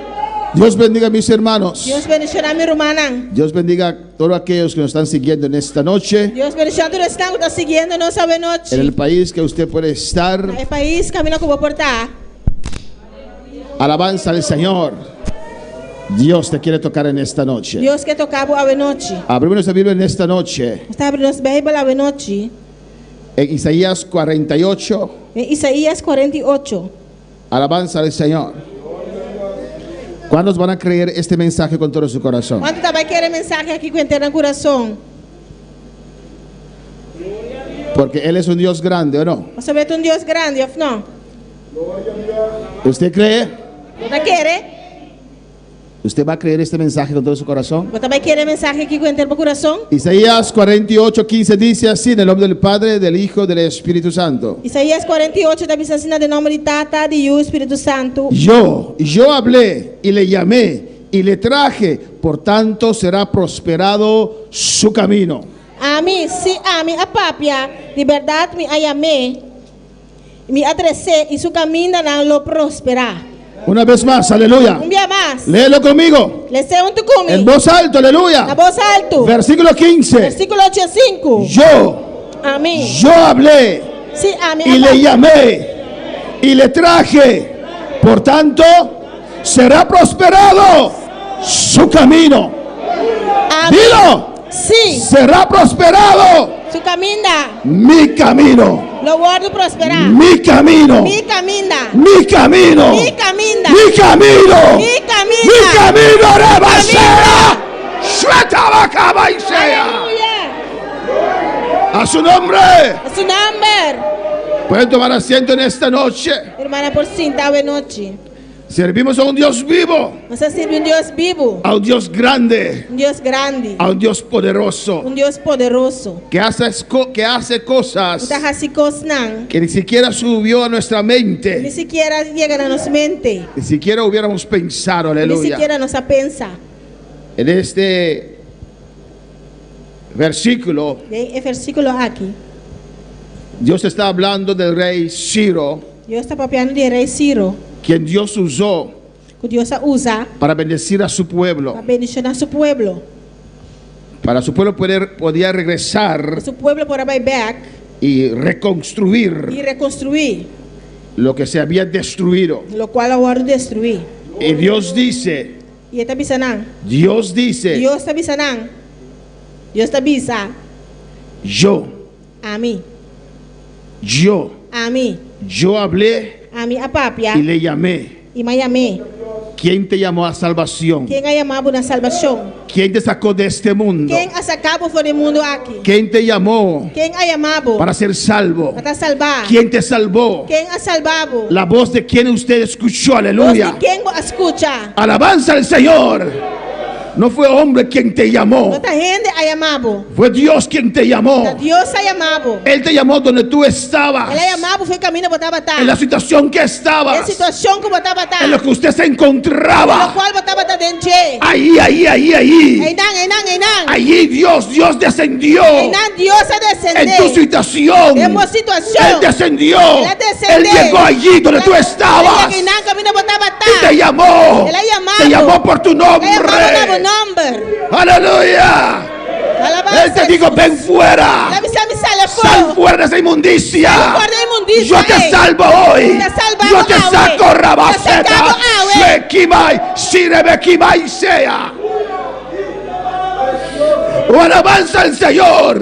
Dios bendiga a mis hermanos. Dios bendiga a mi hermana. Dios bendiga a todos aquellos que nos están siguiendo en esta noche. Dios bendiga a todos los que están siguiendo nos esta noche. En el país que usted puede estar. El país camino como portar. Alabanza al Señor. Dios te quiere tocar en esta noche. Dios que tocaba a noche. Abrimos nuestra Biblia en esta noche. Está abriendo la Biblia a noche. En Isaías 48. En Isaías 48. Alabanza al Señor. ¿Cuántos van a creer este mensaje con todo su corazón? ¿Cuánto también quiere mensaje aquí que entera el corazón? Porque Él es un Dios grande, ¿o no? ¿Você ve un Dios grande o no? ¿Usted cree? ¿Usted quiere? ¿Usted va a creer este mensaje con todo su corazón? ¿Usted también quiere mensaje aquí que entera el corazón? Isaías 48:15 dice así, en el nombre del Padre, del Hijo, del Espíritu Santo. Isaías 48 da dice assim, de nome de Tata, de Yu, Espírito Santo. Yo hablé y le llamé y le traje, por tanto será prosperado su camino. A mim, se a mim a papia, de verdade me amei, me adressei e seu caminho não lo prosperar. Una vez más, aleluya. Un día más. Léelo conmigo. Lese junto comigo. En voz alta, Na aleluya. voz alto. Versículo 15. Versículo 85. Amén. Yo hablé Sí, amén. y le llamé y le traje. Por tanto, será prosperado su camino. Amén. Dilo. Sí. Será prosperado Su camina. mi camino. Lo guardo prosperar. Mi camino. Mi camina. Mi camino. Mi camina. Mi camino. Mi camina. Mi camino. Rebasea. Shwetabakaba y sea. Aleluya. A su nombre. A su nombre. Pueden tomar asiento en esta noche. Hermana por cinta de noche. Servimos a un Dios vivo, Nós servimos um Deus vivo. a un Dios grande, Um Deus grande. a un Dios poderoso, Um Deus poderoso. que hace cosas Não está não. que ni siquiera subió a nuestra Nem mente, sequer chega na nossa mente. ni siquiera hubiéramos pensado, Nem aleluya. sequer nossa pensa. En este versículo, E versículo aqui. Dios está hablando del rey Ciro, Deus está papiando de rei Ciro. quien Dios usó Que Deus usa para bendecir a su para pueblo, abençoar seu pueblo. para su pueblo podía regresar Seu pueblo para vai back y reconstruir e reconstruir. lo que se había destruido. Lo qual agora destruir. Y Dios dice, E está bisanang. Dios dice, Deus está bisanang. Deus está bisa. yo A mim. yo hablé A mim a papia. y le llamé. E Miami. ¿Quién te llamó a salvación? Quem a chamado na salvação? ¿Quién te sacó de este mundo? Quem a sacado fora do mundo aqui? ¿Quién te llamó Quem a chamado para ser salvo? para salvar? ¿Quién te salvó? Quem a salvado? La voz de quien usted escuchó, aleluya. Quem escuta? Alabanza al Señor. No fue hombre quien te llamó, Outra gente a chamado. fue Dios quien te llamó. Deus a chamado. Él te llamó donde tú estabas, Ele a chamado foi caminho para botar. en la situación que É estabas, situação que botar botar. en lo que usted se No encontraba. qual botar botar dentro. Ahí. Einang. Allí Dios descendió Einang Deus a en tu descender. situación. Temos Él situação. descendió. Él descendió. Él llegó allí donde tú estabas. Einang caminho botar Y te botar. llamó. Él ha llamado. Te llamó por tu Ele chamado nombre. nombre. Aleluya. Él te dijo, ven fuera. La misa sale Sal fuera de esa inmundicia. Sal fuera de inmundicia, Yo te eh. salvo hoy. Te salvamos Yo te hoy. saco Te rabaceta. sacamos hoy. Shekimai, Sirebekimai sea. Oh, alabanza al Señor.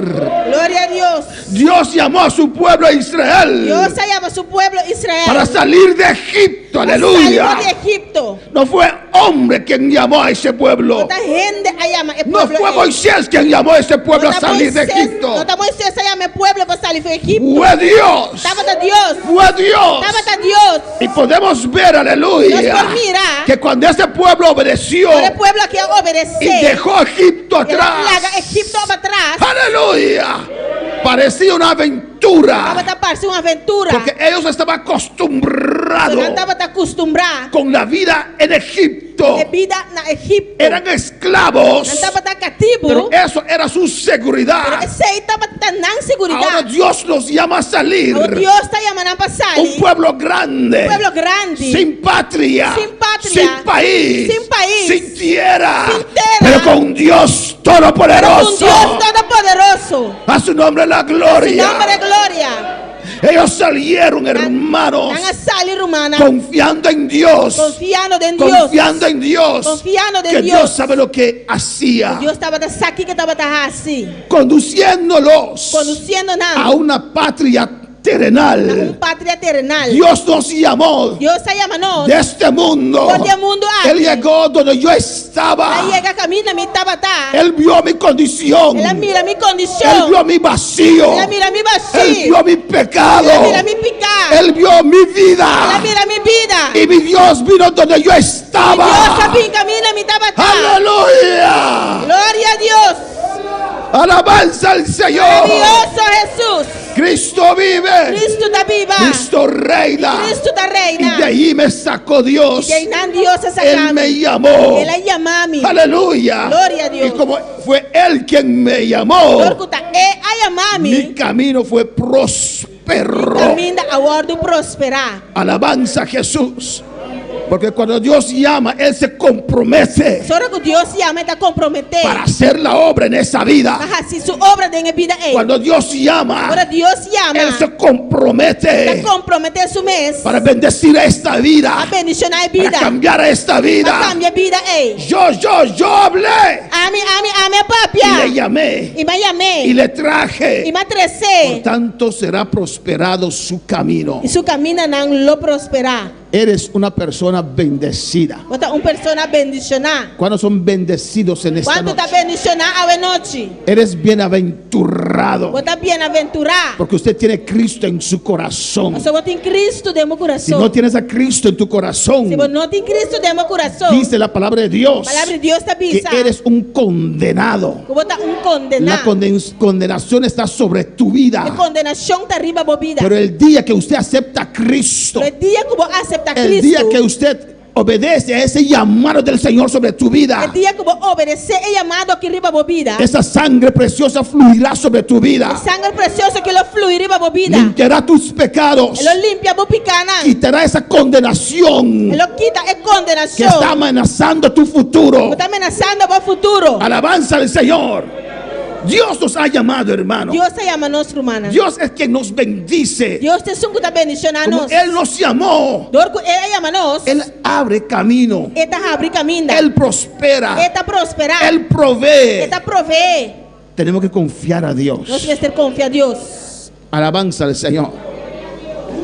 Gloria a Dios. Dios llamó a su pueblo Israel Dios llama a su pueblo Israel. para salir de Egipto. Aleluya. Salió de Egipto. No fue hombre quien llamó a ese pueblo. Otra gente llama el No pueblo. fue Moisés quien llamó a ese pueblo a salir de No Egipto. está Moisés llama el pueblo para salir de Egipto. Fue Dios. Estaba de Dios. Fue Dios. Estaba de Dios. Y podemos ver, aleluya, Nos podemos mirar. que cuando ese pueblo obedeció El pueblo que y obedece. dejó Egipto Él atrás, laga Egipto para atrás. aleluya, parecía una Estaba aventura, a partir una aventura. porque ellos estaban No acostumbrados estaba acostumbrado. con la vida en Egipto. De vida en Egipto. Eran esclavos, No estaba cativo. pero eso era su seguridad. Esse aí estava na Ahora seguridade. Dios los llama a salir, Agora Deus está chamando para sair. un pueblo grande, pueblo grande. sin patria, Sin patria, sin país, sin país, sin tierra, sin tierra, pero con Dios Pero com todopoderoso. Deus Todo-Poderoso. A su nombre la Em gloria. nome de glória. Ellos salieron, hermanos, Van a salir, humana. confiando en Dios, Confiando en Deus. confiando en Dios, Confiando en que Dios. Dios sabe lo que hacía, Deus estava aqui que estava assim. conduciéndolos Conduzindo a na una patria terrenal. pátria terrenal. Dios nos llamó Deus está chamando. de este mundo. Donde mundo hay. Él llegó donde yo estaba. Aí chega caminho, me estava tá. Él vio mi condición. Ela mira minha Él condição. vio mi vacío. Ela mira minha Él vazio. vio mi pecado. Ela mira minha pecado. Él vio mi Ela vida. mira minha vida. Y mi Dios vino donde yo Deus estaba. caminha, me estava tá. Aleluya. Glória a Deus. Alabanza al Señor. Maravilhoso Jesus. Cristo vive. Cristo está viva. Cristo reina. Cristo está Y reina. de ahí me sacó Dios. E aí não Deus essa Él me llamó. Ela chama-me. Aleluya. Gloria a Dios. Y como fue Él quien me llamó, Escuta, a chamar-me. mi camino fue próspero. Caminha a hora de prosperar. Alabanza a Jesús. Porque cuando Dios llama, Él se compromete Sora que Dios llama está comprometer. para hacer la obra en esa vida. Ajá, si su obra de vida es. Cuando Dios llama, Ahora Dios llama. Él se compromete Está comprometer su mes. para bendecir a esta A vida, bendicionar para vida. cambiar a esta A vida. cambiar vida Yo hablé Ami y le papia. llamé Y me llamé. y le traje. Y me Por trece. tanto será prosperado su camino. Y su camino no lo prospera. Eres una persona bendecida. Bota una persona bendicionada. ¿Cuántos son bendecidos en esta Cuando está noche? bendicionada a noche. Eres bienaventurado Bota bienaventurado. porque usted tiene Cristo en su corazón. O sea, bota en Cristo de mi Si corazón. no tienes a Cristo en tu corazón, Si vos no tienes Cristo de mi corazón. dice la palabra de Dios Palabra de Dios te que avisa. eres un condenado. Que bota un La condenado. condenación está sobre tu La vida. condenación está arriba de vida. Pero el día que usted acepta a Cristo, Pero el día que vos aceptas a el Cristo. día que usted obedece a ese llamado del Señor sobre tu vida, El día que vos obedeces el llamado aquí arriba de vida. esa sangre preciosa fluirá sobre tu vida, El sangre preciosa que lo fluirá arriba de vida. limpiará tus pecados, Él lo limpia vos picana. quitará esa condenación Él lo quita es que condenación. está amenazando tu futuro. Vos está amenazando vos futuro. Alabanza al Señor. Dios nos ha llamado, hermano. Dios se llama nuestra hermana. Dios es quien nos bendice. Dios te es un que está bendicionando. Como Él nos llamó, Él llama nos. Él abre camino, Esta abre camino. Él prospera, Esta prospera. Él provee. Esta provee. Tenemos que confiar a Dios. Nos tiene que confiar a Dios. Alabanza al Señor.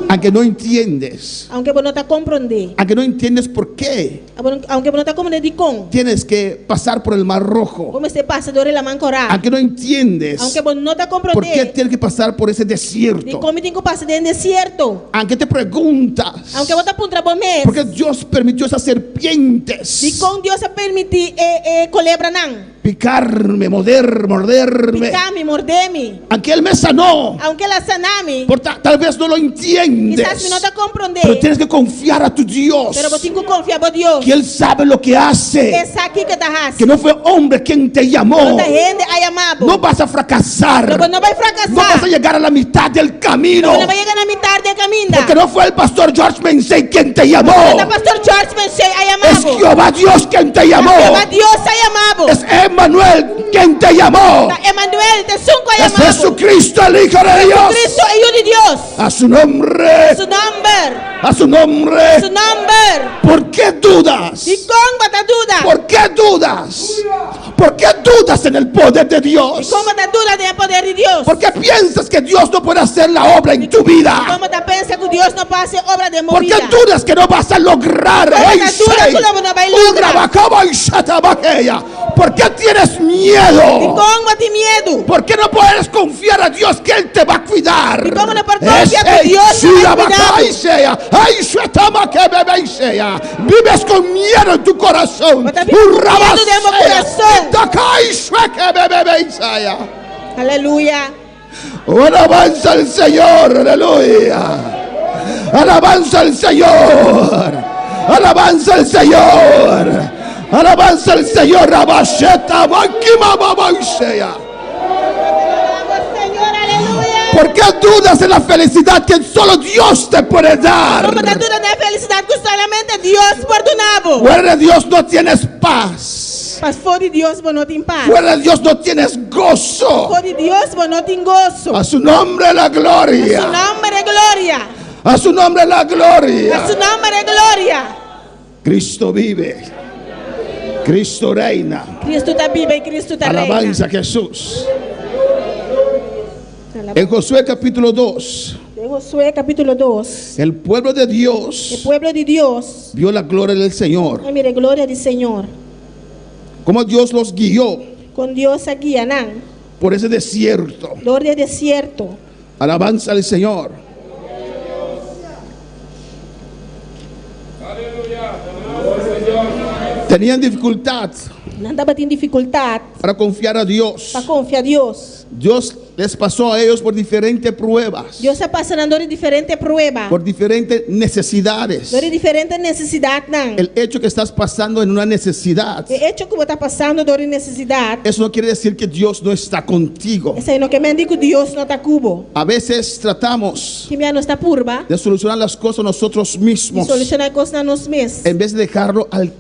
Aunque no entiendes, Aunque vos no te comprendes. aunque no entiendes por qué Aunque vos no te comprendes con. tienes que pasar por el Mar Rojo, Como se pasa de la mancora. aunque no entiendes Aunque vos no te por qué comprendes. tienes que pasar por ese De desierto, cómo tengo que pasar en desierto. aunque te preguntas Aunque vos te apuntas por mes. por qué Dios permitió esas Y serpientes con Dios se permite colebran. picarme, morderme, Picame, mordeme. aunque Él me sanó, Aunque la saname. tal vez no lo entiendes, Quizás no te comprende. pero tienes que confiar a tu Dios, Pero vos tengo que confiar en Dios. que Él sabe lo que hace, Es aquí que te haces. que no fue hombre quien te llamó. No te gente ha llamado. No vas a fracasar, No, no va a fracasar. no vas a llegar a la mitad del camino, No va a llegar a mitad de camino. porque no fue el pastor George Mensei quien te llamó, El pastor George Mensei ha es llamado. Jehová Dios quien te llamó, Jehová Dios ha llamado. es Emmanuel quien te llamó, Emmanuel te sunco ha es llamado. Jesucristo el Hijo de Dios. Cristo, hijo de Dios. A su nombre, Su nombre. a su nombre. Su nombre. ¿Por qué dudas? Y con bata duda. ¿Por qué dudas? ¿Por qué dudas en el poder de Y Dios? con bata duda del poder de Dios. ¿Por qué piensas que Dios no puede hacer la obra en tu vida? ¿Cómo te piensas que Dios no pase obra de ¿Por movida? qué dudas que no vas a lograr? ¿Por qué ¡Ey, dudas sei! que no vas a lograr? Ugrabacaba y shatabaqueya. ¿Por qué tienes Y miedo? con bata miedo. ¿Por qué no puedes confiar a Dios que Él te va a cuidar? ¿Y cómo no puedes confiar que Ey, Dios te va a shirabacay cuidar? sea. Ay, shuetamaquebebe sea. Vives con miedo en tu corazón. Estás viviendo con miedo Urrabasea. en tu corazón. Itakai shuekebebe sea. Aleluya. Oh, alabanza al Señor, aleluya. Alabanza al Señor. Alabanza al Señor. Alabanza al Señor. Rabasheta, Bakima, Babaisea. Señor, aleluya. ¿Por qué dudas de la felicidad que solo Dios te puede dar? ¿Cómo te dudas de felicidad que solamente Dios perdonaba? Fuera de Dios no tienes paz. Mas fora de Dios, vos no tienes paz. Fuera de Dios no tienes gozo. Fora de Dios, vos no tienes gozo. A su nombre la A su gloria. nombre de gloria. A su nombre la A gloria. su nombre de gloria. Cristo vive. Cristo reina. Cristo está vivo y Cristo está reina. Alabanza a Jesús. En Josué capítulo 2, De Josué capítulo 2. el pueblo de El Dios pueblo de Dios. vio la gloria del Señor. Ay, mire, gloria del Señor. Cómo Dios los guió Con Dios aquí, Anán. por ese desierto. Gloria al desierto. Alabanza al Señor. Tenían dificultad Não estava tendo dificuldade para confiar a Dios. para confiar a Deus. Dios les pasó a ellos por diferentes pruebas, Deus está passando por diferentes pruebas, por diferentes necesidades. por diferentes necessidades. El hecho que estás pasando en una necesidad, O hecho que você está passando por necessidade, eso no quiere decir que Dios no está contigo. isso aí não quer dizer que Deus não está cubo, A veces tratamos que minha não está purba, de solucionar las cosas nosotros e mismos solucionar coisas na nos mesmos. en vez de dejarlo al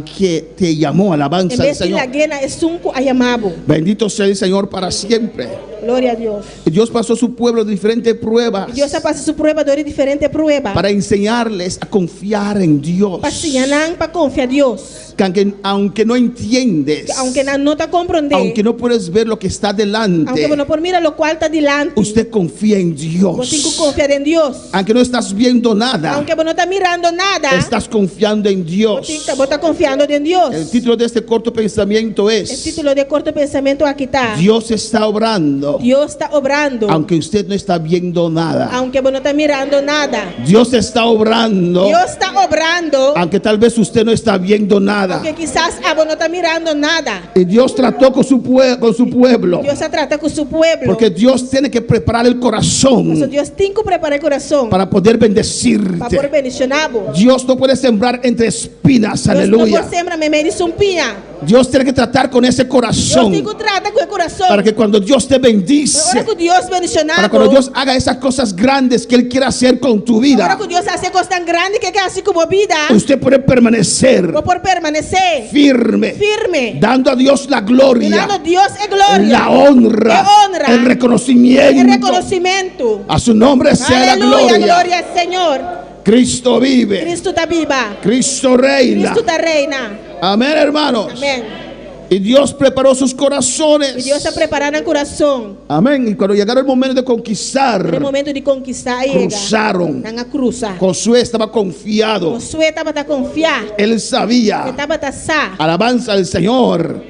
que te llamó. Em Alabanza al vez de Señor. la guena é sunco a llamado. Bendito sea el Señor para siempre. Glória a Deus. Y Dios pasó a su pueblo diferentes pruebas Deus está passando sua prueba por diferentes pruebas, para enseñarles a confiar en Dios. para ensinar para confiar em Deus. Que aunque no entiendes, Aunque não está compreendendo, aunque no puedes ver lo que está delante, aunque não por mira lo cual está delante, usted confía en você tem que Dios. confiar em Deus. Aunque no estás viendo nada, Aunque você não está mirando nada, estás confiando en Dios. você está confiando em Deus. El título de este corto pensamiento O es: título de corto pensamento aqui está. Dios está obrando, Deus está obrando, aunque usted no está viendo nada. aunque você não está mirando nada. Dios está obrando, Deus está obrando, aunque tal vez usted no está viendo nada. aunque quizás você não está mirando nada. Y Dios trató con su pueblo, Deus trata com seu pueblo. porque Dios tiene que preparar el Mas corazón Deus tem que preparar o coração para poder para bendecirte. poder bendicionar-vos. Dios no puede sembrar entre espinas, Deus não aleluya. pode sembrar meio de sumpinha. Dios tiene que tratar con ese Deus corazón tem que tratar com o coração. para que cuando Dios te Agora bendice, que Deus bendicionar, para cuando Dios haga esas cosas grandes que Él quiere hacer con tu vida, agora que Deus faz coisas tão grandes que assim como vida, usted puede permanecer vou por permanecer firme, firme, dando a Dios la gloria, dando a Deus é glória, la honra, é honra, el é reconocimiento. reconhecimento. A su nombre sea la Aleluia, gloria. glória ao Senhor. Cristo vive, Cristo está viva, Cristo reina. Cristo está reina. Amén, hermanos. Amém. Y Dios preparó sus E corazones. Deus está preparando o coração. Amén. Y cuando llegaron el momento de conquistar, No momento de conquistar, cruzaron. na cruza. Josué estaba confiado. Josué estava a confiar, Él sabía, estava a sa, alabanza al Señor,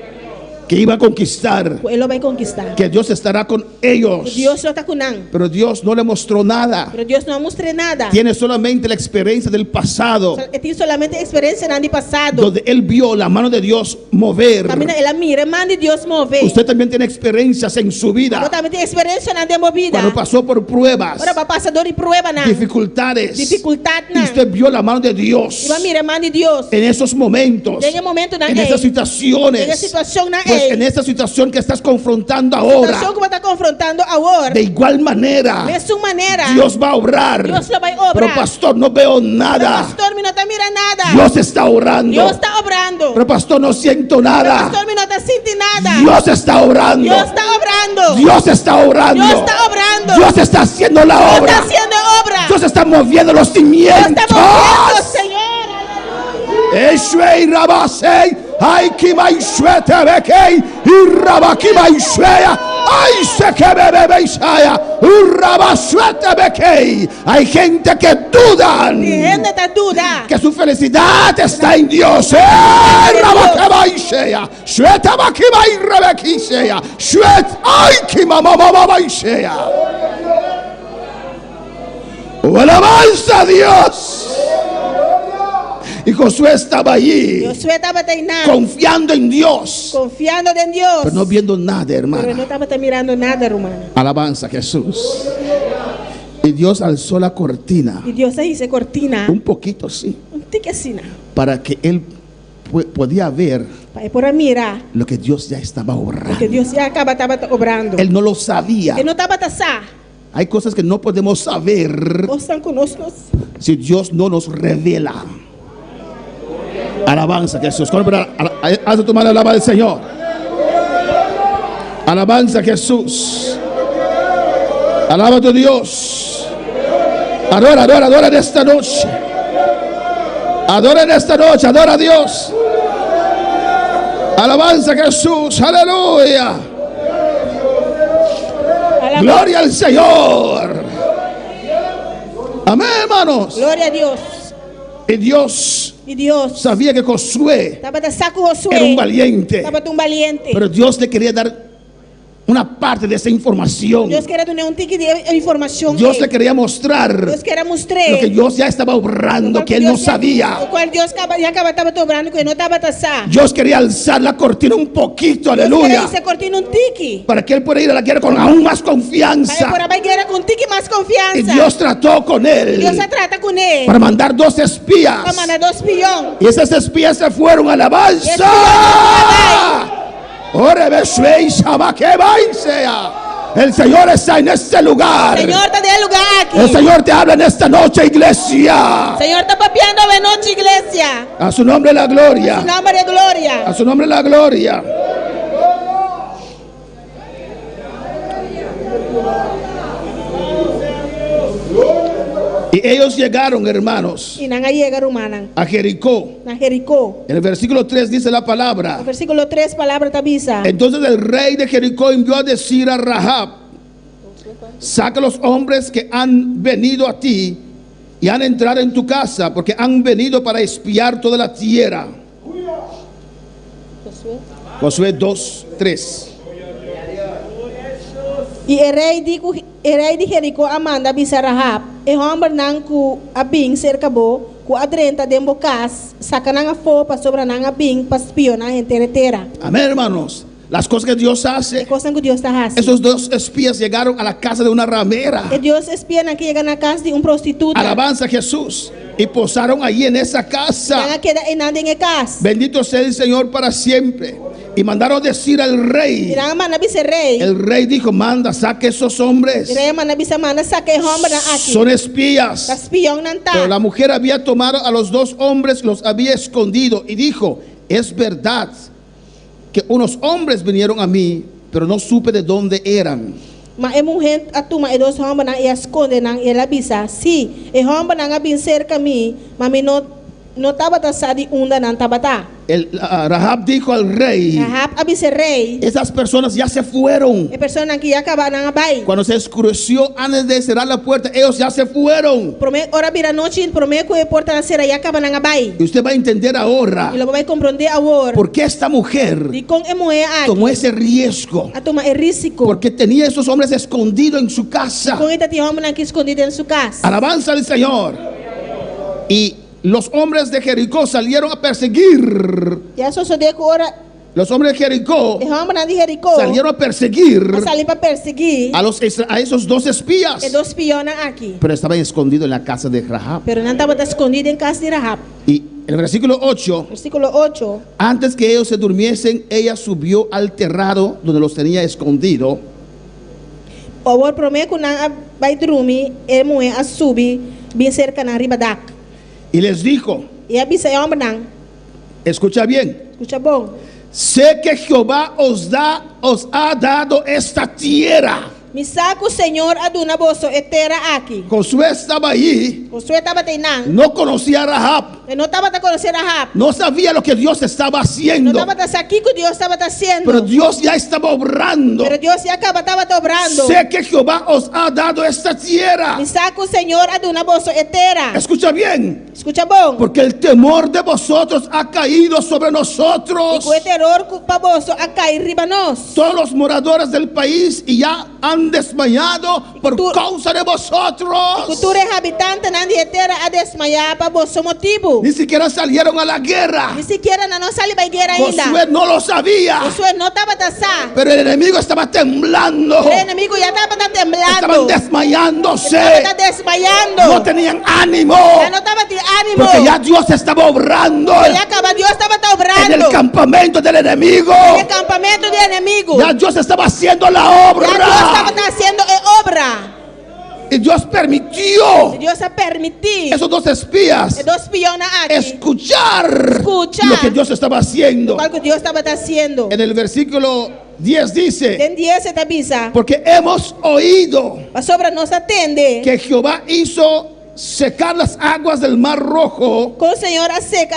que iba a conquistar, ele vai conquistar. que Dios estará con ellos. Deus não está com nada, Pero Dios no le mostró nada. pero Deus não mostra nada. Tiene solamente la experiencia del pasado, Tem solamente experiência no ano passado. donde él vio la mano de Dios mover. Também ela mira, manda Deus mover. Usted también tiene experiencias en su Eu vida. também tenho experiência na movida. Cuando pasó por pruebas, Agora vai passar dor e prueba na dificultades, dificuldade y na. usted vio la mano de Dios E vai mira, manda Deus. en esos momentos, Em momento na en esas em situaciones. situação na Pues en esa situación que estás confrontando ahora, situação que vai estar confrontando agora. de igual manera, Dessa maneira, Dios va a obrar. Deus vai obrar. Pero pastor, no veo nada. Pastor, me não está mirando nada. Dios está orando. Deus está obrando. Pero pastor, no siento nada. Pastor, me não está sentindo nada. Dios está orando. Deus está obrando. Dios está orando. Deus está obrando. Dios está haciendo la Deus obra. está haciendo obra. Dios está moviendo los Deus cimientos. está moviendo, Señor. Eshwei rabasei, ay kimai shwete bekei, irabakimai shweya, ay sekebebe isaya, urabashwete bekei. Hay gente que dudan Gente está duda. que su felicidad está en Dios. Rabakimai sheya, shwete bakimai rebekisheya, shwete ay kimamamamai sheya. Alabanza a Dios. Y Josué estaba allí Josué estava treinando, confiando en Dios, confiando en Dios. pero no viendo nada, Pero no hermano. estaba mirando nada, hermano. Alabanza a Jesús. Y Dios alzó la cortina, E Deus aí se cortina. un poquito sí, Tique assim, para que él podía ver para por mirar. lo que Dios ya estaba Porque obrando. Deus já estava obrando. Él no lo sabía. Ele não estava a Hay cosas que no podemos saber Deus está conosco. si Dios no nos revela. Alabanza a Jesús. Haz tu mano, alaba al Señor. Alabanza a Jesús. Alaba a tu Dios. Adora, adora, adora en esta noche. Adora en esta noche, adora a Dios. Alabanza a Jesús, aleluya. Gloria al Señor. Amén, hermanos. Glória a Deus. Y Dios E Deus sabía que Josué estava a com Josué. era un valiente, Estava tão valiente. pero Dios le quería dar una parte de esa información. Deus quer dar um tique de informação. Dios le quería mostrar Deus quer mostrar lo que Dios ya estaba obrando, que él no sabía. O qual Deus já estava dobrando, que ele não estava taçando. Dios quería alzar la cortina un poquito, Deus aleluya, quer se cortina um tique. para que él pueda ir a la guerra con aún más Para confianza. por a guerra com um tique mais Y confiança. Dios trató con él Deus se trata com ele. para mandar 2 espías. Para mandar 2 espiões. Y esas espías se fueron a alabanza. El Señor está en este lugar. O Senhor está de lugar aqui. El Señor te habla en esta noche, iglesia. O Senhor está papiando de noite, igreja. A su nombre la Em gloria. nome de glória. A su nombre la gloria. Y ellos llegaron, hermanos, E não chega romana. a Jericó. Na Jericó. En el versículo 3 dice la No palabra: versículo 3, palavra tabisa. entonces el rey de Jericó envió a decir a Rahab: saca los hombres que han venido a ti y han entrado en tu casa, porque han venido para espiar toda la tierra. Josué 2:3. E o rei de Jericó amanda bisa Rahab. E homem não ku abing cercabo, ku adrenta dembo cas, saca nang fopa sobre nang abing paspiona a gente entera. Amén, hermanos. Las cosas que Dios E hace. coisa que Deus está fazendo. Esos 2 espías llegaron a la casa de una ramera. E Deus espia que chega na casa de prostituta. Alabanza a Jesús. Y posaron allí en esa casa. Nang queda em nada em casa. Bendito sea el Señor para siempre. Y mandaron decir al E rey. nang mana bisa rei. El rey dijo: manda, saque esos hombres. E rei mana bisa mana saca homem na aqui. Son espías. Paspion nan Pero ta. la mujer había tomado a los 2 hombres, los había escondido y dijo: es verdad que unos hombres vinieron a mí, pero no supe de dónde eran. Ma e mulher atuma e dos homem na e esconde nang ela bisa. Si e homem nang abin cerca mi, mami no taba tasadi unda nan tabata. Rahab dijo al rey: Rahab abise rei. esas personas ya se fueron. E persona que ya acaba nang abay. Cuando se oscureció antes de cerrar la puerta, ellos ya se fueron. Prome ora vira noite, prome ko e porta na sera ya acaba nang abay. Y usted va a entender ahora E lo vai compreender agora. por qué esta mujer Di con e moe tomó aqui. ese riesgo. Atuma e risiko. Porque tenía esos hombres escondidos en su casa. Com eta ti homem nang que escondido en su casa. Alabanza al Señor. Y los hombres de Jericó salieron a perseguir. Ya so de ko ora Los hombres de Jericó e homem nang di Jericó. salieron a perseguir Sali para perseguir. a esos 2 espías. E dos piona aqui. Pero estaban escondidos en la casa de Rahab. Pero não estava escondido em casa de Rahab. Y en el versículo 8, Versículo 8. antes que ellos se durmiesen, ella subió al terrado donde los tenía escondido. O war prometo nang vai dormir, e moe a subi, bem cerca na riba dak. Y les dijo, E a bisa homem nang, escucha bien: escucha bom. sé que Jehová os ha dado esta tierra. Mi saco Senhor aduna boso etera aqui. Josué estaba allí, Josué estava teinang, no conocía a Rahab, e não estava a conhecer Rahab. no sabía lo que Dios estaba Não haciendo, estava a aqui que Deus estava haciendo. pero Dios ya estaba obrando. Pero Deus já estava dobrando. Sé que Jehová os ha dado esta tierra. Mi saco Senhor aduna boso etera. Escucha bien, Escucha bom. porque el temor de vosotros ha caído sobre E nosotros, com o terror para boso a cair riba nós. todos los moradores del país, y ya han desmayado por tú- causa de vosotros. Cultura habitante na etera a desmaiar para boso motivo. Ni siquiera salieron a la guerra. Ni siquiera na nossa guerra ainda. Josué no lo sabía, Josué não estava taçar. pero el enemigo estaba temblando, O inimigo já estava temblando. estaban desmayándose, Estava desmaiando. no tenían ánimo, Já não estava de ânimo. porque ya Dios estaba obrando Já acaba, Deus estava en el obrando. campamento del enemigo. En el campamento del enemigo. Ya Dios estaba haciendo la Já Deus obra, estava haciendo obra. y Dios permitió Deus a permitir. esos 2 espías Dos piona aqui. escuchar Escuchar. lo que Dios estaba haciendo. Qual que Deus estava haciendo. En el versículo 10 dice: Tem 10 esta bisa. porque hemos oído A sobra nos atende. que Jehová hizo secar las aguas del mar rojo Com o Senhor a seca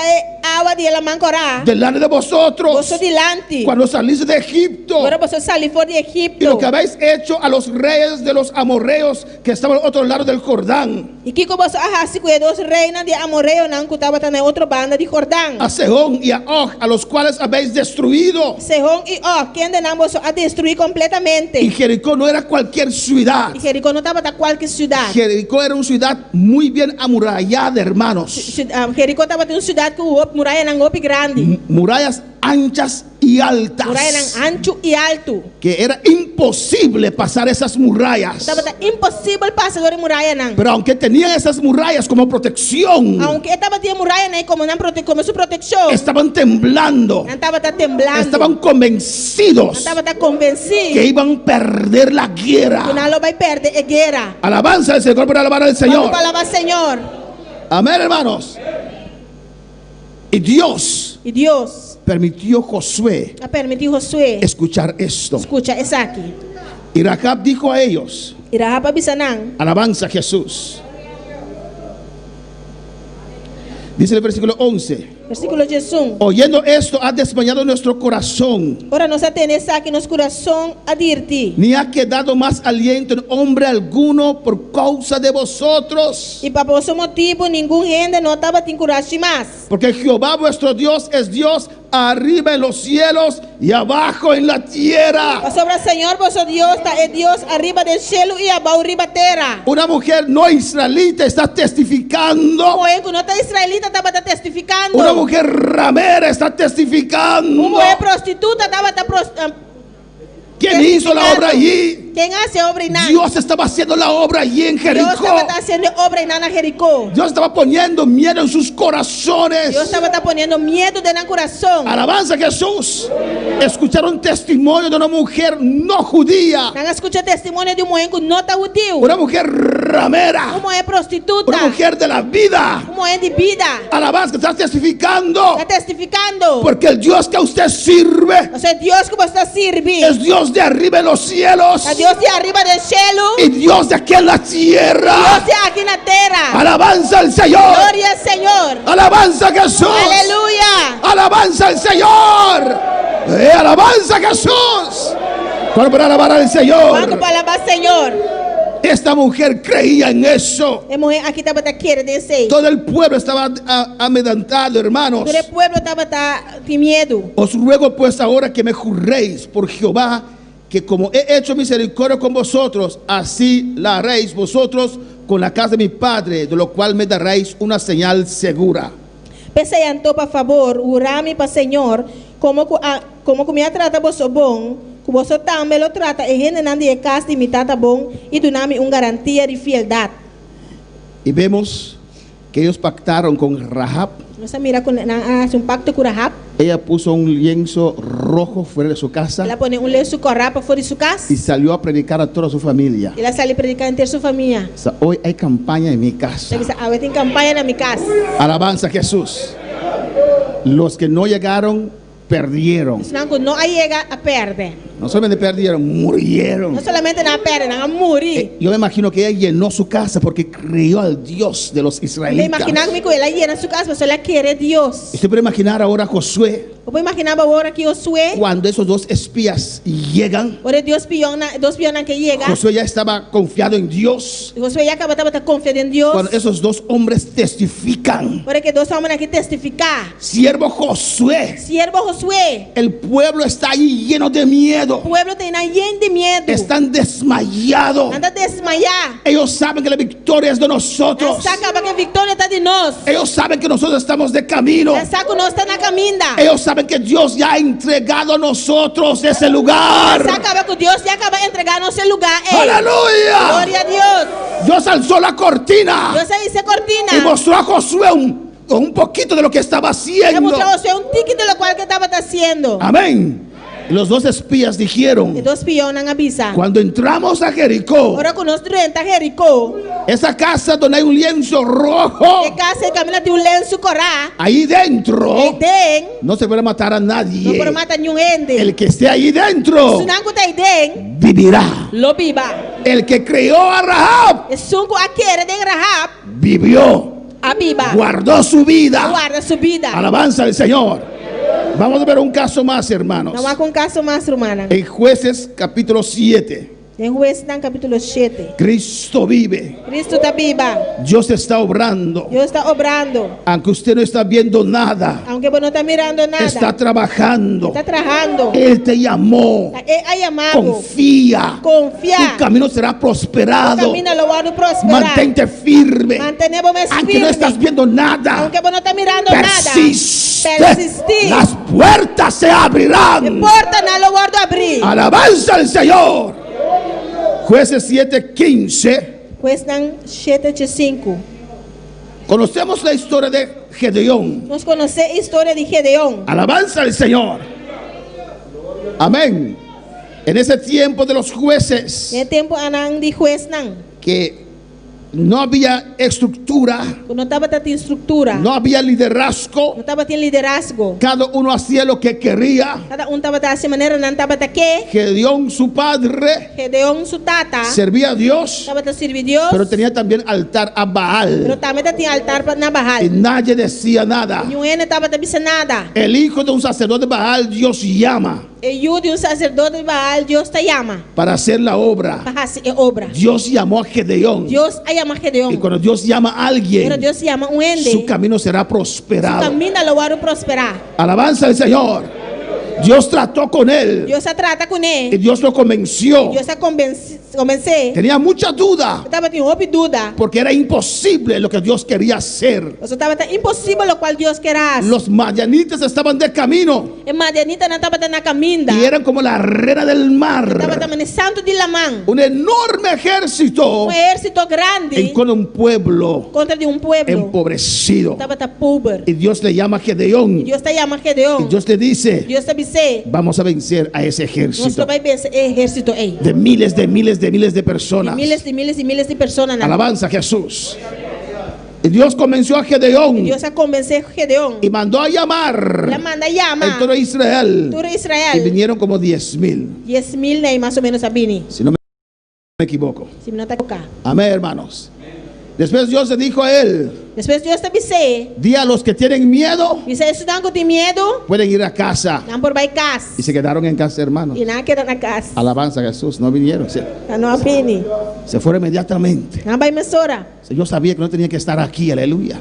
awa di la mancora. delante de vosotros Boso dilanti. cuando saliste de Egipto. Ora boso sali for di Y lo Egipto. que habéis hecho a los reyes de los amorreos que estaban al otro lado del Jordán, E kiko boso ahasi ku dos reina de Amorreo nan ku tava na outra banda de Jordão. a Sehón y a Og, a los cuales habéis destruido. Sehon e Og, quem de não boso a destruir completamente. Y Jericó no era cualquier ciudad. E Jericó não tava da qualquer cidade. Jericó era una ciudad muy bien amurallada, hermanos. Jericó tava de uma cidade com muralha nan op grande. Murallas anchas y altas. Muralha nan ancho e alto. Que era imposible pasar esas murallas. Tava impossível passar por muralha nan. Pero aunque tenían esas murallas como protección, Aunque estava de muralha nan como não como sua proteção. estaban temblando. Não tava temblando. Estaban convencidos Não tava convencido. que iban a perder la guerra. Que não vai perder a guerra. Alabanza al Señor por alabar al Señor. Vamos para o Senhor. Amén, hermanos. Y Dios E Deus permitió a Josué permitiu Josué escuchar esto. escuta isso aqui. Y Rahab dijo a ellos, Ira hapa bisa nang. alabanza a Jesús. Dice el versículo 11. Versículo 11. Oyendo esto, ha desmayado nuestro corazón, Ora nós temos aqui nos coração a dir-te. ni ha quedado más aliento en hombre alguno por causa de vosotros. E para vosso motivo, nenhum ainda não estava te coragem mais. Porque Jehová vuestro Dios es Dios arriba en los cielos y abajo en la tierra. Para sobre o Senhor, vosso Deus, está é Deus arriba do céu e abaixo arriba da terra. Una mujer no israelita está testificando. Como que não está israelita estava testificando. Una mujer ramera está testificando. Uma prostituta estava ¿Quién hizo la obra allí? Quem hace obra em Dios estaba haciendo la obra allí en Deus Jericó. estava fazendo obra em Jericó. Dios estaba poniendo miedo en sus corazones. Deus estava ponendo medo dentro do coração. Alabanza a Jesús. Escucharon testimonio de una mujer no judía. Não escuta testemunho de mulher que não está útil. Una mujer ramera. Uma mulher prostituta. Una mujer de la vida. Uma mulher de vida. Alabanza, que está testificando. Está testificando. Porque el Dios que usted sirve O sea, Deus que você sirve. es Dios de arriba en los cielos. É Deus de arriba do céu. Y Dios de aquí en la tierra. Deus de aqui na terra. Alabanza al Señor. Glória ao Senhor. Alabanza a Jesús. Aleluia. Alabanza al Señor. Alabanza a Jesús. ¿Cuál para alabar al Quanto Señor? palavra Senhor. Esta mujer creía en eso. E mulher aqui estava querendo descer. Todo el pueblo estaba amedrentado, hermanos. Todo o povo estava com medo. Os ruego pues ahora que me juréis por Jehová, que como he hecho misericordia con vosotros, así la haréis vosotros con la casa de mi padre, de lo cual me daréis una señal segura. Pensei então, por favor, urame para o Senhor, como me trata você bom, que você também lo trata, e gente não de casa de me trata bom, e tu name garantia de fidelidade. Y vemos que ellos pactaron con Rahab. Você mira com hace pacto com Rahab, Ella puso un lienzo rojo fuera de su casa ela põe lenço corral para fora de sua casa, y salió a predicar a toda su familia. ela sai predicar entre sua família. O sea, hoy hay campaña en mi casa. Ela diz, ah, tem campanha na minha casa. Alabanza a Jesús. Los que no llegaron, perdieron. Senão não aí chega a perder. No solamente perdieron, murieron. Não somente na perder, não morir. Yo me imagino que ella llenó su casa porque creyó al Dios de los Eu israelitas. imaginar que ela ia na sua casa, mas ela quer Deus. Usted puede imaginar ahora a Josué, Eu vou imaginar agora que Josué, cuando esos dos espías llegan. ora Deus piona que chega. Josué ya estaba confiado en Dios. Josué já acaba de confiar em Deus. Cuando esos dos hombres testifican, Ora que dois homens aqui testificar. siervo Josué, Siervo Josué, el pueblo está ahí lleno de miedo. o pueblo tem gente de medo. Están desmayados. Anda desmaiar. Ellos saben que la victoria es de nosotros. Essa acaba que a vitória está de nós. Ellos saben que nosotros estamos de camino. Essa que nós está na caminda. Ellos saben que Dios ya ha entregado a nosotros ese lugar. Essa acaba que Deus já acaba de entregar nosso lugar. Ei, ¡Aleluya! glória a Deus. Dios alzó la cortina Deus aí se y cortina. mostró a Josué un poquito de lo que estaba Ele haciendo. mostrou a você tique de lo cual que estava haciendo. Amén. Y los dos espías E dijeron: dois peões avisa. cuando entramos a Jericó, Ora que nós entra Jericó. esa casa donde hay un lienzo rojo, E casa camina de lenço corá. ahí dentro E tem. no se puede matar a Não nadie. pode matar nenhum ende. El que esté ahí dentro Se não tem den. vivirá. Lo biba. El que creó a Rahab E sunco a querer de Rahab. vivió. a viva. Guardó su vida. Guarda su vida. Alabanza al Señor. Vamos a ver un caso más, hermanos. Não há um caso mais, hermana. En Jueces capítulo 7. Em Juízes, capítulo 7. Cristo vive. Cristo está viva. Dios está obrando. Deus está obrando. Aunque usted no está viendo nada, Aunque você não está mirando nada. está trabajando. Está trabajando. Él te llamó. Ele ha llamado. Confía. Confia. Tu camino será O prosperado. caminho lo vai prosperar. Mantente firme. Mantenemos Aunque firme. no estás viendo nada, Aunque você não está mirando persiste. nada. Persistir. Las puertas se abrirán. Porta não lo guardo abrir. Alabanza al Señor. Jueces 7:15. Juízes 7:5. Conocemos la historia de Gedeón. Nós conhecemos a história de Gedeón. Alabanza al Señor. Amén. En ese tiempo de los jueces, No tempo anang de juez não. que no había estructura, Não estava tendo estrutura. no había liderazgo, Não estava tendo liderazgo. cada uno hacía lo que quería. Cada estava dessa maneira, não estava que. Gedeón, su padre, Gedeón, su tata, servía a Dios, estava a servir Deus. pero tenía también altar a Pero Baal. também tinha altar para na Y Baal. nadie decía nada. E um ene estava a dizer nada. El hijo de un sacerdote de Baal, Dios llama E o de um sacerdote de Baal, Deus te chama para hacer la obra. para fazer a obra. Dios llamó a Gedeón. Deus a chama Y Gedeón. cuando Dios llama a Pero alguien, Deus chama um ende. su camino será Su prosperado. caminho lo vai prosperar. Alabanza al Señor. Dios trató con él Deus se trata com y ele. Dios lo convenció. Deus se convencer. Tenía mucha duda Estava tendo uma dúvida. porque era imposible lo que Dios quería hacer. Você estava impossível o qual Deus queria. Los madianitas estaban de camino E Madianita não estava na caminda. y eran como la arena del Estava mar. também no santo de Lamã. Un enorme ejército Exército grande en contra de un pueblo contra de um pueblo. empobrecido. Estava pobre. Y Dios le llama a Gedeón. Deus te chama Y Gedeón. Dios le dice, Deus te dice, vamos a vencer a ese nós ejército vai vencer exército aí. de miles de miles de miles de De personas. miles e miles e miles de pessoas. Alabanza a Jesús. Y Dios convenció a Gedeón Deus a convencer Gedeón. y mandó a llamar La manda a llama. todo Israel. Todo Y Israel. vinieron como 10,000, 10,000 nem mais ou menos a Bini. si no me equivoco. Se não está cá. Amén, hermanos. Después Dios le dijo a él, Depois Deus te disse, di a los que tienen miedo, disse isso não tem medo, pueden ir a casa. não por vai casa. Y se quedaron en casa, hermanos. E não queda na casa. Alabanza a Jesús, no vinieron, Não a Bini. se fueron inmediatamente. Não vai mesora. Yo sabía que no tenía que estar aquí, aleluya.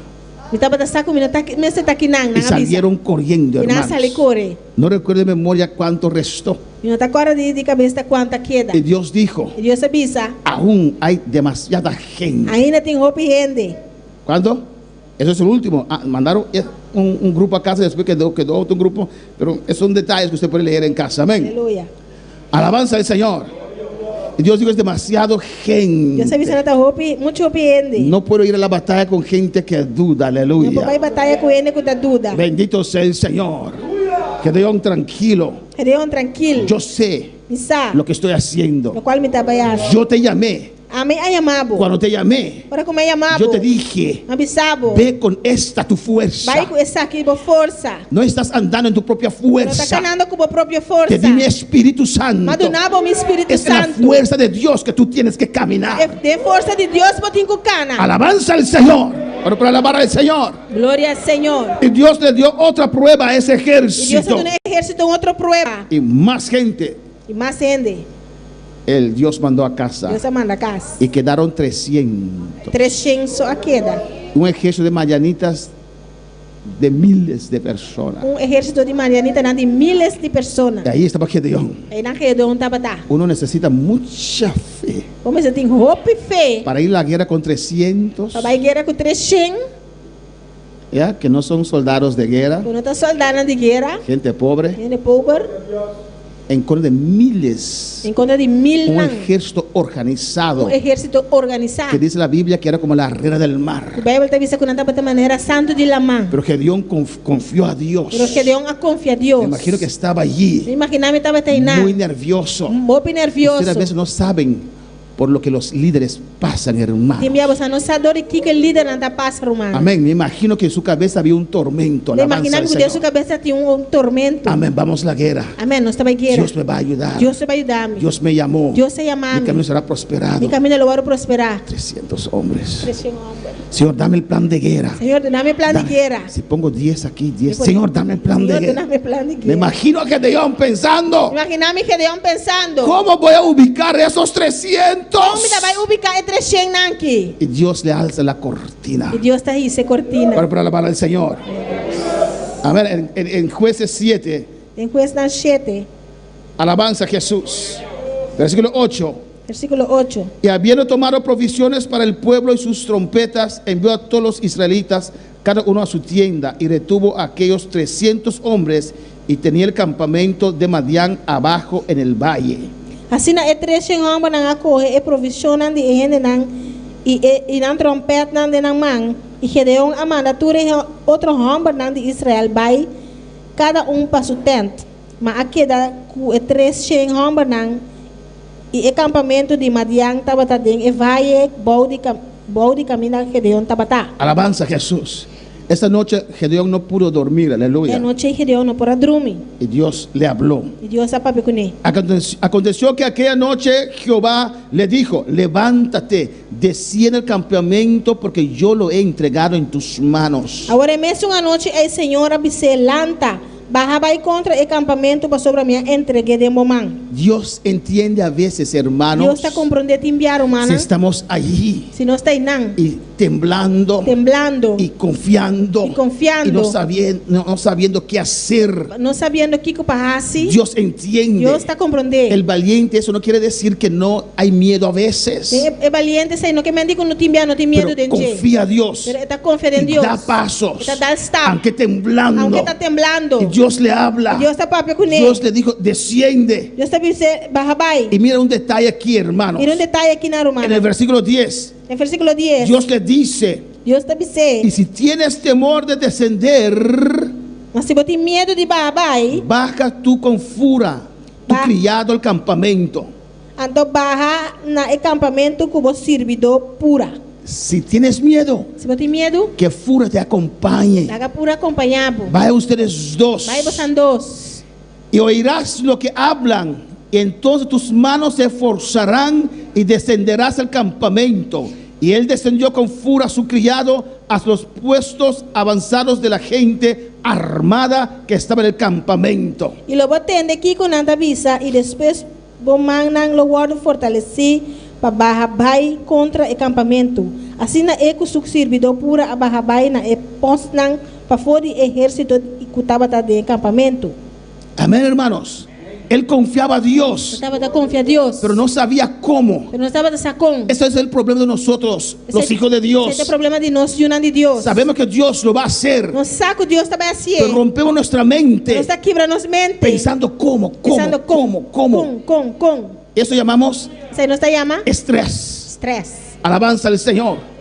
Me estava dessa comida, me está aqui não, Y não avisa. salieron corriendo, E não hermanos. sale corre. No recuerdo de memoria cuánto restó. E não está agora de cabeça quanta queda. Y Dios dijo, E Deus avisa, aún hay demasiada gente. ainda tem roupa e rende. ¿Cuándo? Eso es el último. Mandaron un grupo a casa, después quedó otro grupo, pero esos son detalles que usted puede leer en casa. Amén. Aleluia. Alabanza al Señor. Y Dios dijo, es demasiado Deus avisa gente. na roupa, muito roupa e rende. No puedo ir a la batalla con gente que duda. Não vai Aleluya. batalha com ele com da dúvida. Bendito sea el Señor. Gedeón, tranquilo. Gedeón tranquilo. Yo sé Me sabe. lo que estoy No haciendo. qual me trabalhava. Yo te llamé. A mim a chamava. Cuando te llamé, Ora como é chamava. yo te dije, Não me sabe. ve con esta tu fuerza. Vai com essa aqui com força. No estás andando en tu propia Não está fuerza. canando com a própria força. Te di mi Espíritu Santo. Madunava o Espírito Es la Santo. fuerza de Dios que tú tienes que caminar. De força de Deus para te cana. Alabanza al Señor. Oro para alabar al Señor. Glória ao Senhor. Y Dios le dio otra prueba a ese E Deus ejército. tem um exército outra prueba. Y más gente. E mais rende. El Dios mandó a casa. Deus a manda a casa. Y quedaron 300. 300 só a queda. Un ejército de madianitas de miles de personas. Exército de Marianita não de miles de pessoas. Y ahí estaba Gedeón. Aí na Gedeón estava lá. Uno necesita mucha fe Como você tem roupa e fé. para ir a la guerra con 300. Para a guerra com 300. ¿Ya? Que no son soldados de guerra, Quando está soldado de guerra. gente pobre, Gente pobre. en contra de miles. Em conta de 1000 Un não. ejército organizado, Exército organizado. que dice la Biblia que era como la arena del A mar. Bíblia está vista que não estava de maneira santo de Lamã. Pero Gedeón confió a Dios. Pero Gedeón a confia a Deus. Me imagino que estaba allí, Imaginava estava treinando. muy nervioso. Muito nervioso. Ustedes a veces no saben por lo que los líderes pasan, hermano. Timbia bosa no sadori que el líder anda pasa romano. Amén. Me imagino que en su cabeza había un tormento. Le Alabanza imaginaba al que en su Señor. cabeza tiene un tormento. Amén. Vamos a la guerra. Amén. No estaba en guerra. Dios me va a ayudar. Dios se va a ayudarme. Dios me llamó. Dios se llama a Mi mí. camino será prosperado. Mi camino lo voy a prosperar. 300 hombres. Presión, hombre. Señor, dame el plan de guerra. Señor, dame plan de Dame. guerra. Si pongo 10 aquí, 10. Señor, Señor, dame el plan de guerra. dame plan de Me guerra. imagino a Gedeón pensando, Imaginame Gedeón pensando. ¿cómo voy a ubicar esos 300? ¿Cómo me va a ubicar entre 100 nanki? Y Dios le alza la cortina Y Dios está ahí, se cortina. para alabar al Señor. A ver, en Jueces 7, En Juez 7, alabanza a Jesús. Versículo 8. versículo 8. Y habiendo tomado provisiones para el pueblo y sus trompetas, envió a todos los israelitas, cada uno a su tienda, y retuvo a aquellos 300 hombres, y tenía el campamento de Madián abajo en el valle. Assim na E3 homem nang ako e provisionan di ehende nang e nang trompet nang de nang mang e Gedeon amanda ture outro homem nang de Israel vai cada para su tent. Ma akeda ku E3 homem nang e acampamento de Madian tabata den e vai bau di caminho Gedeon tabata. Alabanza a Jesús. Esta noche Gedeón no pudo dormir, E aleluya. noche Gedeon no pora dormir. Y Dios le habló. E Deus apa pekune. Aconteció que aquella noche Jehová le dijo, levántate, desciende el campamento porque yo lo he entregado en tus manos. Agora mesmo a noite é Senhor abse lanta. Baja vai contra o campamento para sobre a minha entregue de momento. Dios entiende a veces, Deus hermanos, está compreendendo enviar si humana. estamos allí Se não está aí não, y temblando temblando, y confiando, Y confiando. y no sabiendo qué hacer. não sabendo o que passa. Dios entiende. Deus está compreendendo. El valiente, eso no quiere decir que no hay miedo a veces, É valiente, sei, não que mendigo não tem medo de pero confía a Dios Pero está confiando em y Deus. da pasos, Está dando stop. aunque temblando. Aunque está temblando. Y Dios le habla. Deus está papo com Dios ele. le dijo, desciende. Deus está dizendo, baja vai. Y mira un detalle aquí, hermanos. Mira um detalhe aqui na En el romana. versículo 10, No versículo 10. Dios le dice, Deus está y dizendo, si tienes temor de descender, mas se você tem medo de baja vai, baja tú con fura tu Va. criado al campamento. então baja na acampamento como servidor pura. Si tienes miedo, Se você tem medo, que fura te acompañe. haga pura acompanhado. Vaya ustedes dos Vai você dos. y oirás lo que hablan. Y entonces tus manos se esforzarán y descenderás al campamento. Y él descendió con fura a su criado hasta los puestos avanzados de la gente armada que estaba en el campamento. E lo batende aqui com nada visa e depois bomang nang lo guardo fortaleci para barra vai contra o acampamento. Assim na eco su servidor pura a barra vai na e post nang para fora exército e cutaba tá de acampamento. Amén, hermanos. Él confiaba a Dios, Estava da confia a Deus. pero no sabía cómo. Pero não estava da sacão. Ese es el problema de nosotros, los hijos de Dios. Esse é o problema de nós, Yunan de Deus. Sabemos que Dios lo va a hacer, No saco Deus também assim. pero rompemos nuestra mente Nós está quebrando nossa mente. pensando cómo. Com. Eso llamamos Isso não está chama estrés. estresse. Alabanza al Señor.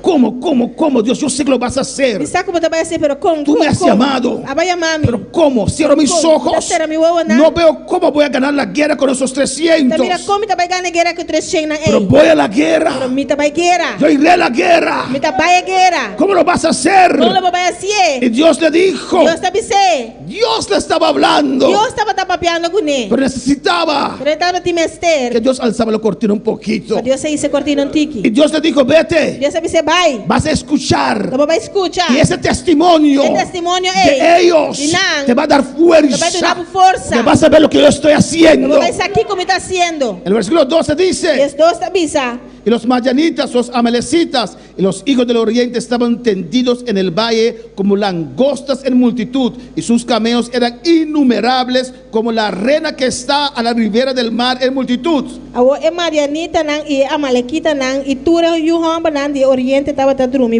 ¿Cómo? Dios, yo sé que lo vas a hacer. De saco também assim, pero com. Tú me has llamado. Abaya mami. Pero ¿cómo? Cierro mis ¿Cómo? ojos. Cierra mi huevo, ¿no? No veo cómo voy a ganar la guerra con esos 300. Mira como também ganha guerra com 300 na Pero voy a la Pero guerra. mi também guerra. Yo iré a la guerra. Mi também guerra. ¿Cómo lo vas a hacer? Como lo vai assim? Y Dios le dijo, Deus está dizendo. Dios le estaba hablando, Deus estava papeando com ele. pero necesitaba Pero estava te que mester. Dios alzaba la cortina un poquito. Deus se cortina um Y tique. Dios le dijo, vete, Deus disse vai. vas a escuchar. Não vai escutar. Y ese testimonio Esse testemunho de ellos de Nan, te va a dar te vai dar fuerza. força. Que vas a ver lo que yo estoy haciendo. Não vai ser aqui como está sendo. El versículo 12 dice, Deus está avisa. y los madianitas, los amalecitas y los hijos del oriente estaban tendidos en el valle como langostas en multitud, y sus camellos eran innumerables como la arena que está a la ribera del mar en multitud. Awo e Marianita nang e Amalekita nang itura yu homba nang di oriente tava ta drumi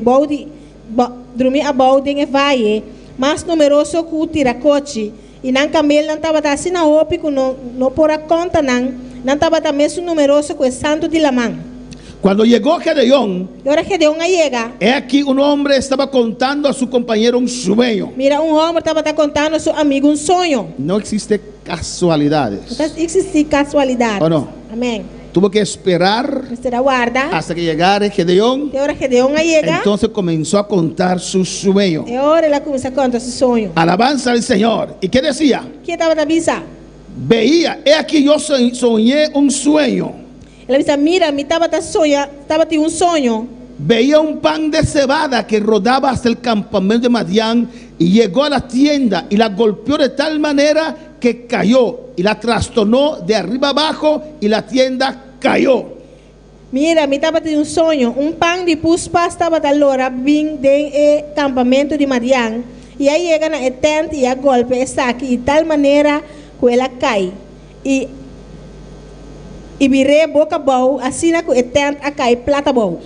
drumi abau ding e vaie mas numeroso ku tiracote e nang camel nang tava ta sina opi ku no pora conta nang tava ta mesu numeroso ku santo de lamang. Cuando llegó Gedeón, E ora que deu llega, he aquí un hombre estaba contando a su compañero un sueño. mira homem tava ta contando a seu amigo sonho. No existe casualidades. Não existe casualidade. ¿O no? Amém. tuvo que esperar Usted aguarda. hasta que llegara Gedeón. E hora Gedeon llega. Entonces comenzó a contar su sueño. E hora ela começa a contar seu sonho. Alabanza al Señor. ¿Y qué decía? Que estava na bisa? Veía, he aquí yo soñé un sueño. Ela disse: mira, me estava tendo um sonho. Veía un pan de cebada que rodaba hasta el campamento de Madián y llegó a la tienda y la golpeó de tal manera que cayó y la trastornó de arriba abajo y la tienda cayó. Mira, me estava tendo um sonho. Um pão de puspa estava da lora vindo do campamento de Madian. E aí chega na tenda e a golpe está aqui de tal maneira que ela cai. E virei boca boa, assim na tenda a cai plata boa.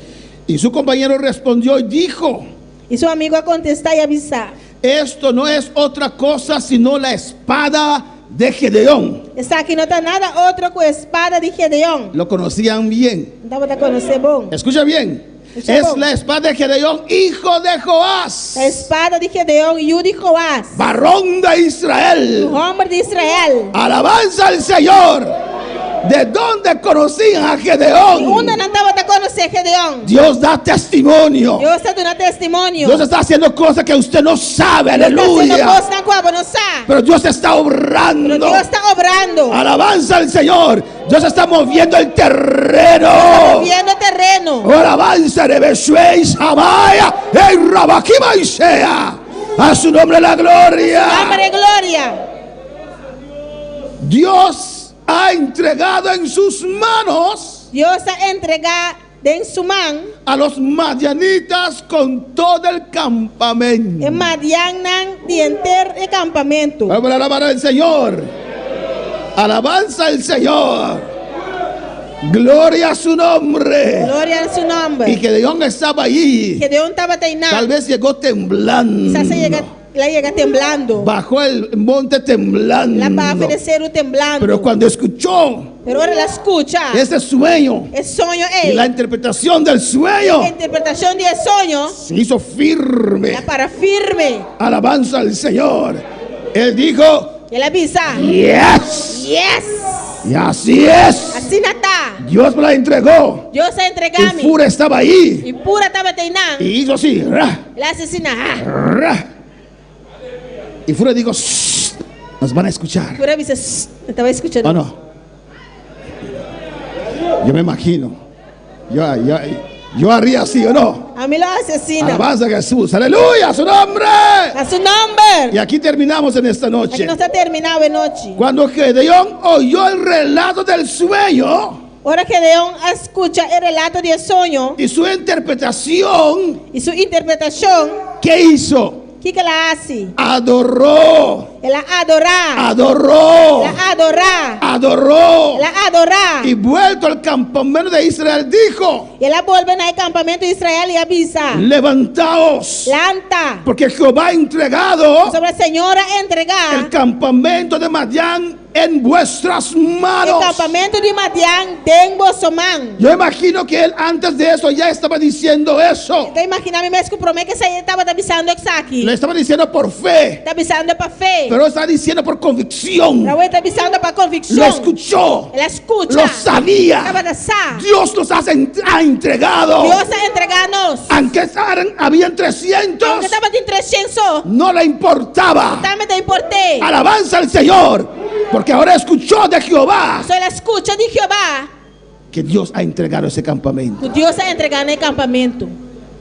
Y su compañero respondió y dijo: E seu amigo a contestar e avisar: esto no es otra cosa sino la espada de Gedeón. está aqui não está nada outro que a espada de Gedeon. Lo conocían bien. Estava a conhecer bom. Escucha bien. Escucha Es bom. la espada de Gedeón, hijo de Joás, A espada de Gedeon e o de Joás, varón de o Israel. homem de Israel. Alabanza al Señor. ¿De dónde conocían a Gedeón? Onde não estava a conhecer Gedeon? Dios da testimonio. Deus está dando testemunho. Dios está haciendo cosas que usted no sabe, Deus está haciendo aleluya. cosas na qual não sabe. Pero Dios está Pero obrando. Deus está obrando. Alabanza al Señor. Dios está moviendo el terreno. Viendo terreno. Alabanza de Beshuei, Samaya, el Rabakima y sea. A su nombre la gloria. Hombre de gloria. Dios ha entregado en sus manos Deus a entregar de su mão a los madianitas con todo el campamento. e Madianan de inteiro o campamento. Vamos a alabar al Señor. Alabanza al Señor. Gloria a su nombre. Glória a seu Y nome. Gedeón estaba allí. Gedeon estava Tal treinando. vez llegó temblando. Ela chega temblando. Bajó el monte Ela temblando. vai oferecer o temblando. Pero cuando escuchó Pero ela escuta ese sueño o sonho y la é. interpretación del A sueño, interpretação de sonho se hizo firme. é para firme. Alabanza al Señor. Él dijo: Ela avisa. yes. Yes. Y así es. Assim não está. Dios me la entregó. Deus a Y entregar-me. Fura estaba ahí. E pura estava treinando. Y hizo así. Ra, Ela assassina. ra. Y Fura dijo: "Shh, nos van a escuchar. Pura avisa. Estava escutando. ¿O no? Yo me imagino. Yo haría así o no. A mim ela assassina. Alabanza a Jesús. Aleluya, su nombre. A seu nome. Y aquí terminamos en esta Aqui noche. não está terminado a noite. Cuando Gedeón oyó el relato del sueño Ora que Leão escuta o relato de sonho y su interpretación, e sua interpretação, ¿qué hizo? o que ela faz? Adoró, Ela adorar. adoró, Ela adorar. adoró. Ela adorar. Y vuelto al campamento de Israel dijo: E ela volve no campamento de Israel e avisa: levantaos, Lanta. porque Jehová ha entregado Sobre a Senhora el entregar campamento de Madián en vuestras o manos. campamento de Madian em vossa mão. Yo imagino que él antes de eso ya estaba diciendo eso. Então imagina-me mesmo que o promete que ele estava avisando isso aqui. Lo estaba diciendo por fe, Está avisando para fé. pero está diciendo por convicción. Raúl está avisando para Lo convicção. escuchó, Ela escuta. lo sabía. Estava dançar. Dios nos ha entregado. Deus está entregando-nos. Aunque habían Aunque 300, estava em 300, no le importaba. também te importei. Alabanza al Señor, porque ahora escuchó de Jehová Só ela escuta de Jeová. que Dios ha entregado ese campamento. Que Deus está entregando o campamento.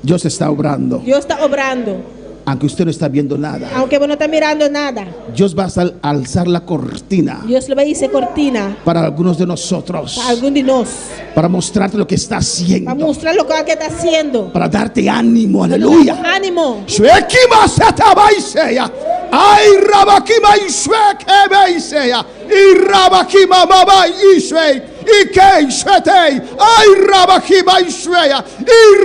Dios está obrando, Deus está obrando. aunque usted no está viendo nada. Aunque você não está mirando nada. Dios va a alzar la cortina Deus vai ser cortina para algunos de nosotros, para algum de nós. para mostrarte lo que está Para haciendo, mostrar o que está haciendo. para darte ánimo, aleluya. Ánimo. Shekima satabaiseya, ay rabakima ishwekebeiseya, y rabakima mabai ishwe, y que ishwetei, ay rabakima ishweya, y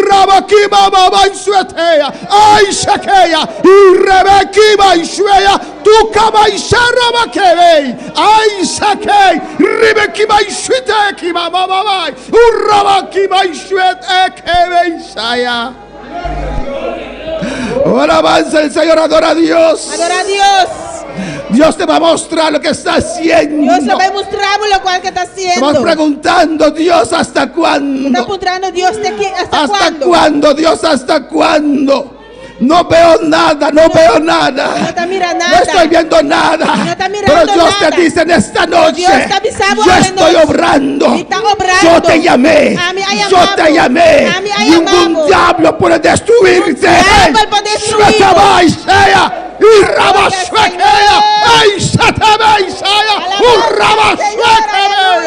rabakima mabai ishweteya, ay shekeya, y rebekima ishweya, tu kama isharabakebei, ay shekei, rebekima ishwetekima mabai, urabakima ishwetekebeisaya. Oh, alabanza el Señor, adora a Dios. Adora a Deus. Dios te va a mostrar lo que está haciendo. Dios le va a mostrar lo cual que está haciendo. Estamos preguntando, Dios, ¿hasta cuándo? Está preguntando Dios de qué, ¿Hasta cuándo? cuándo, Dios? ¿Hasta cuándo? No veo nada, no veo nada. No te mira No nada. estoy viendo nada. No está mirando Pero Dios nada. te dice en esta noche, Dios te avisaba yo de estoy noche. obrando. Y está obrando. Yo te llamé. A mí ha Yo llamado. te llamé. A mí ha Ningún llamado. diablo puede destruirte. Ningún diablo puede destruirlo. Shatabaisea, y Rabashwekea, ay, Shatabaisea, Rabashwekea.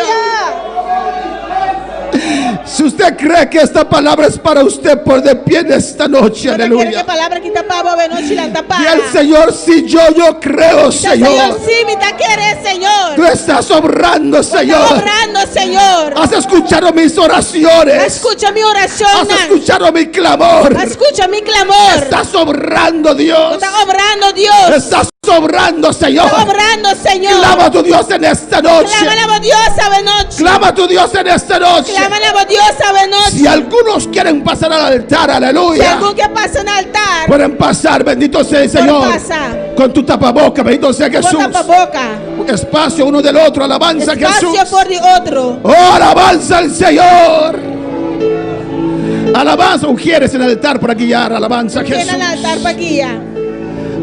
Si usted cree que esta palabra es para usted, por de pie en esta noche, aleluya. ¿Qué palabra que tapaba de noche la tapa? Y el Señor, si yo creo, Señor, Señor. sí, me te quiere, Señor. Tú estás obrando, Señor. Está obrando, Señor. Has escuchado mis oraciones. Escucha mi oración. Has escuchado mi clamor. Escucha mi clamor. Estás obrando, Dios. Está obrando, Dios. Estás obrando, Señor. Está obrando, Señor. Clama a tu Dios en esta noche. Clama a Dios esta noche. Clama a tu Dios en esta noche. Clama a Dios esta noche. Si algunos quieren pasar al altar, Si aleluya, algún que pasa en altar, pueden pasar, bendito sea el Señor, pasar. con tu tapaboca, bendito sea Jesús. con tapaboca. Espacio uno del otro, alabanza a Jesús. Espacio por de otro. Oh, alabanza al Señor. Alabanza, mujeres en el altar para guiar, alabanza a Tiene Jesús. el altar para guía.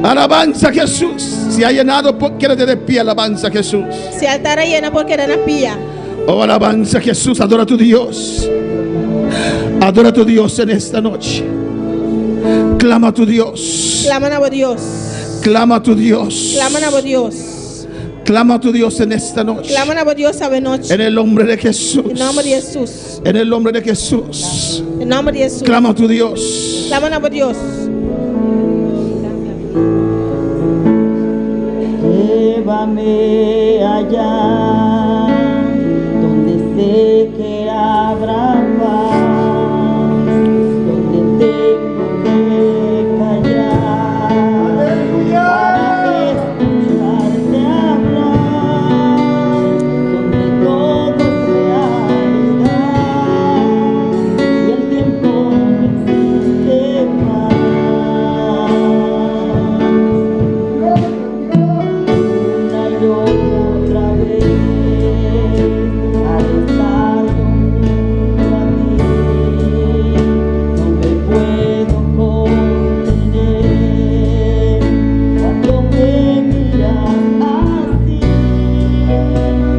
Alabanza a Jesús. Si ha llenado, quédate de pie, alabanza a Jesús. Si el altar llena porque era una pía. Oh, alabanza a Jesús, adora a tu Dios. Adora a tu Dios en esta noche. Clama a tu Dios. Claman a Dios. Clama a tu Dios. Claman a Dios. Clama a tu Dios en esta noche. Claman a Dios esta noche. En el nombre de Jesús. En nombre de Jesús. En el nombre de Jesús. En nombre de Jesús. Clama a tu Dios. Claman a Dios. Llévame allá donde sé que habrá paz, donde tengo que callar para escucharte hablar, donde todo sea realidad y el tiempo no existe más. Una y otra vez al estar junto a ti no me puedo contener cuando me miras así,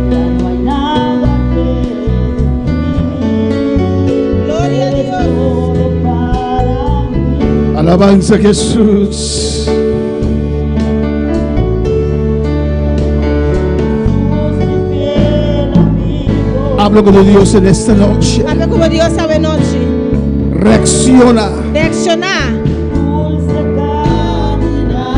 ya no hay nada que decir. Gloria a Eres Dios. todo para mí. Alabanza a Jesús. Hablo con tu Dios en esta noche. Habla como Dios esta noche. Reacciona. Reaccionar. Dulce caminar,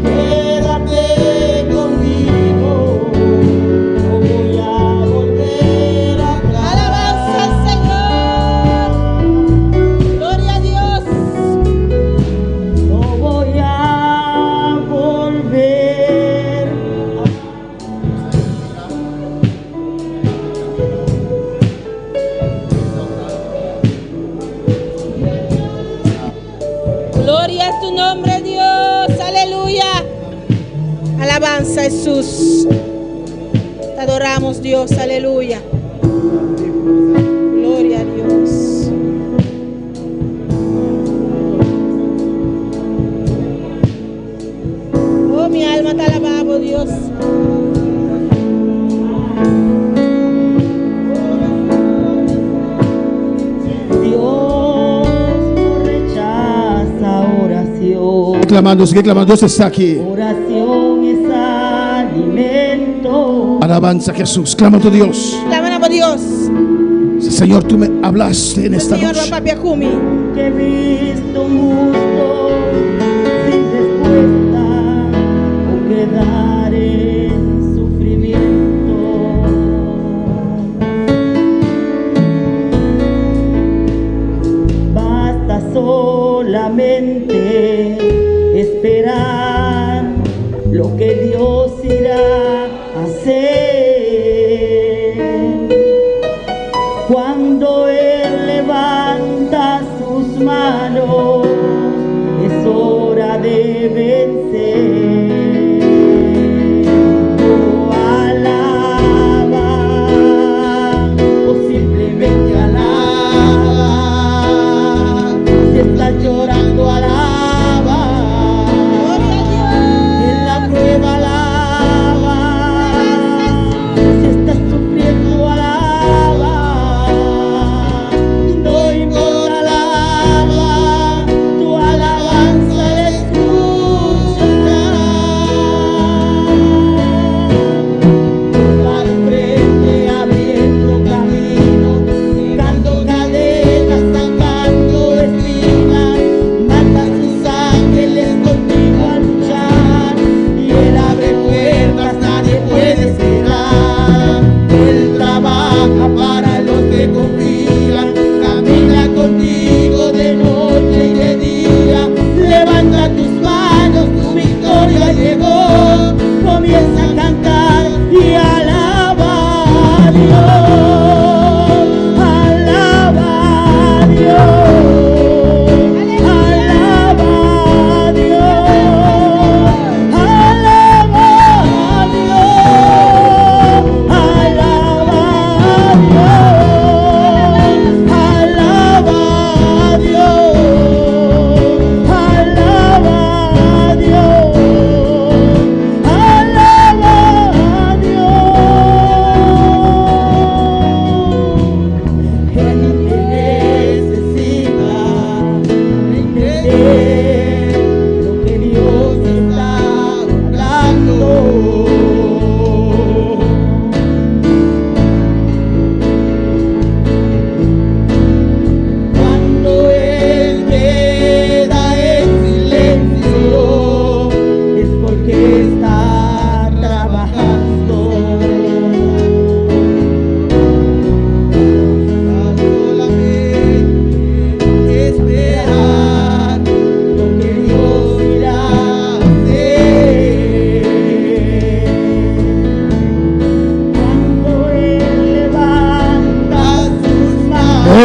quédate conmigo, no voy a volver atrás. Alabanza al Señor. Gloria a Dios. No voy a volver Gloria a tu nombre, Dios. Aleluya. Alabanza a Jesús. Te adoramos, Dios. Aleluya. Gloria a Dios. Oh, mi alma te alabamos, Dios. Dios no rechaza oración. Clamando, sigue clamando. Dios está aquí. Oración es alimento. Alabanza a Jesús. Clama a tu Dios. Claman a Dios. Señor, tú me hablaste en El esta Señor va noche. papi a Kumi. Que he visto un mundo sin respuesta o quedar en sufrimiento. Basta solamente esperar lo que Dios irá a hacer. Cuando Él levanta sus manos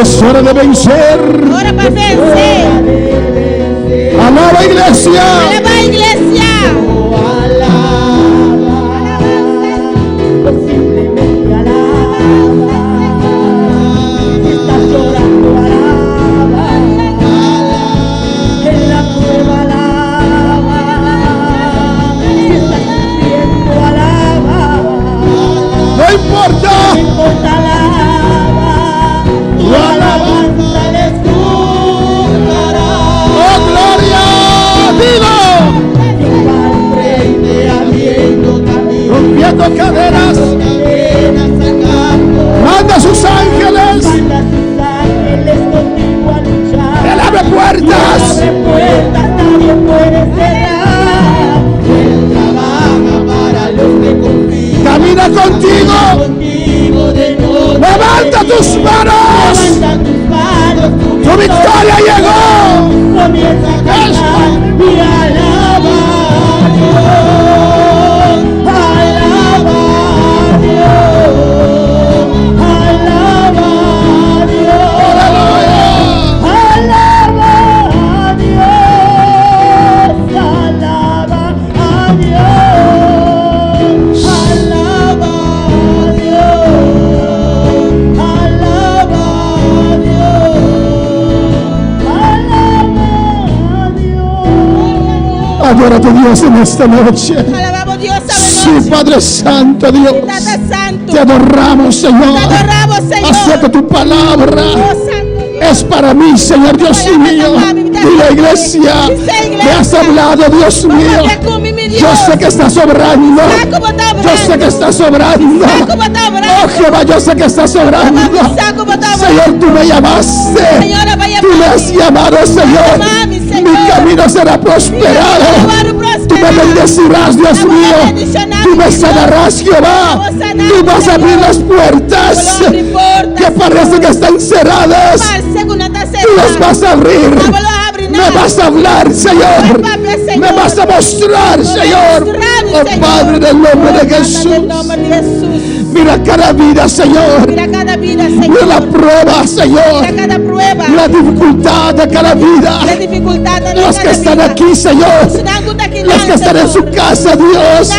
Es hora de vencer. Ahora para vencer. Alaba, iglesia. Alaba, iglesia. Simplemente alaba. Si estás llorando, alaba. En la prueba, alaba. Si estás sufriendo, alaba. No importa. No importa, alaba. Tu alabanza le escuchará. Oh, gloria. Dilo. Lleva al frente abriendo camino. Rompiendo cadenas. Manda a sus ángeles. Manda a sus ángeles contigo a luchar. Él abre puertas. Abre puertas, nadie puede cerrar. Él trabaja para los que confían. Camina contigo. Contigo de noche. Levanta tus manos. Levanta tus manos. Tu victoria llegó. Comienza a cantar y alaba a Dios. Alaba a Dios. Alaba a Dios. Alaba a Dios. Alaba a Dios. Alaba a Dios. Alaba a Dios. Adora a tu Dios en esta noche. Alabamos Dios, Sí, sabemos. Padre Santo, Dios. Tata Santo. Te adoramos, Señor. Te adoramos, Señor. Acepta tu palabra. Oh, Santo Dios. Es para mí, Señor Dios mío. Y la iglesia, me has hablado, Dios mío. Yo sé que estás obrando. Yo sé que estás obrando. Oh, Jehová, yo sé que estás obrando. Señor, tú me llamaste. Tú me has llamado, Señor. Mi camino será prosperado. Tú me bendecirás, Dios mío. Tú me sanarás, Jehová. Tú vas a abrir las puertas que parece que están cerradas. Tú las vas a abrir. Me vas a hablar, Señor. Me vas a mostrar, Señor. Oh, Padre, en el nombre de Jesús. Mira cada vida, Señor. Mira cada vida, Mira Señor. la prueba, Señor. Mira cada prueba. La dificultad de cada vida. La dificultad de Los que están aquí, Señor. Los que están en su casa, Dios.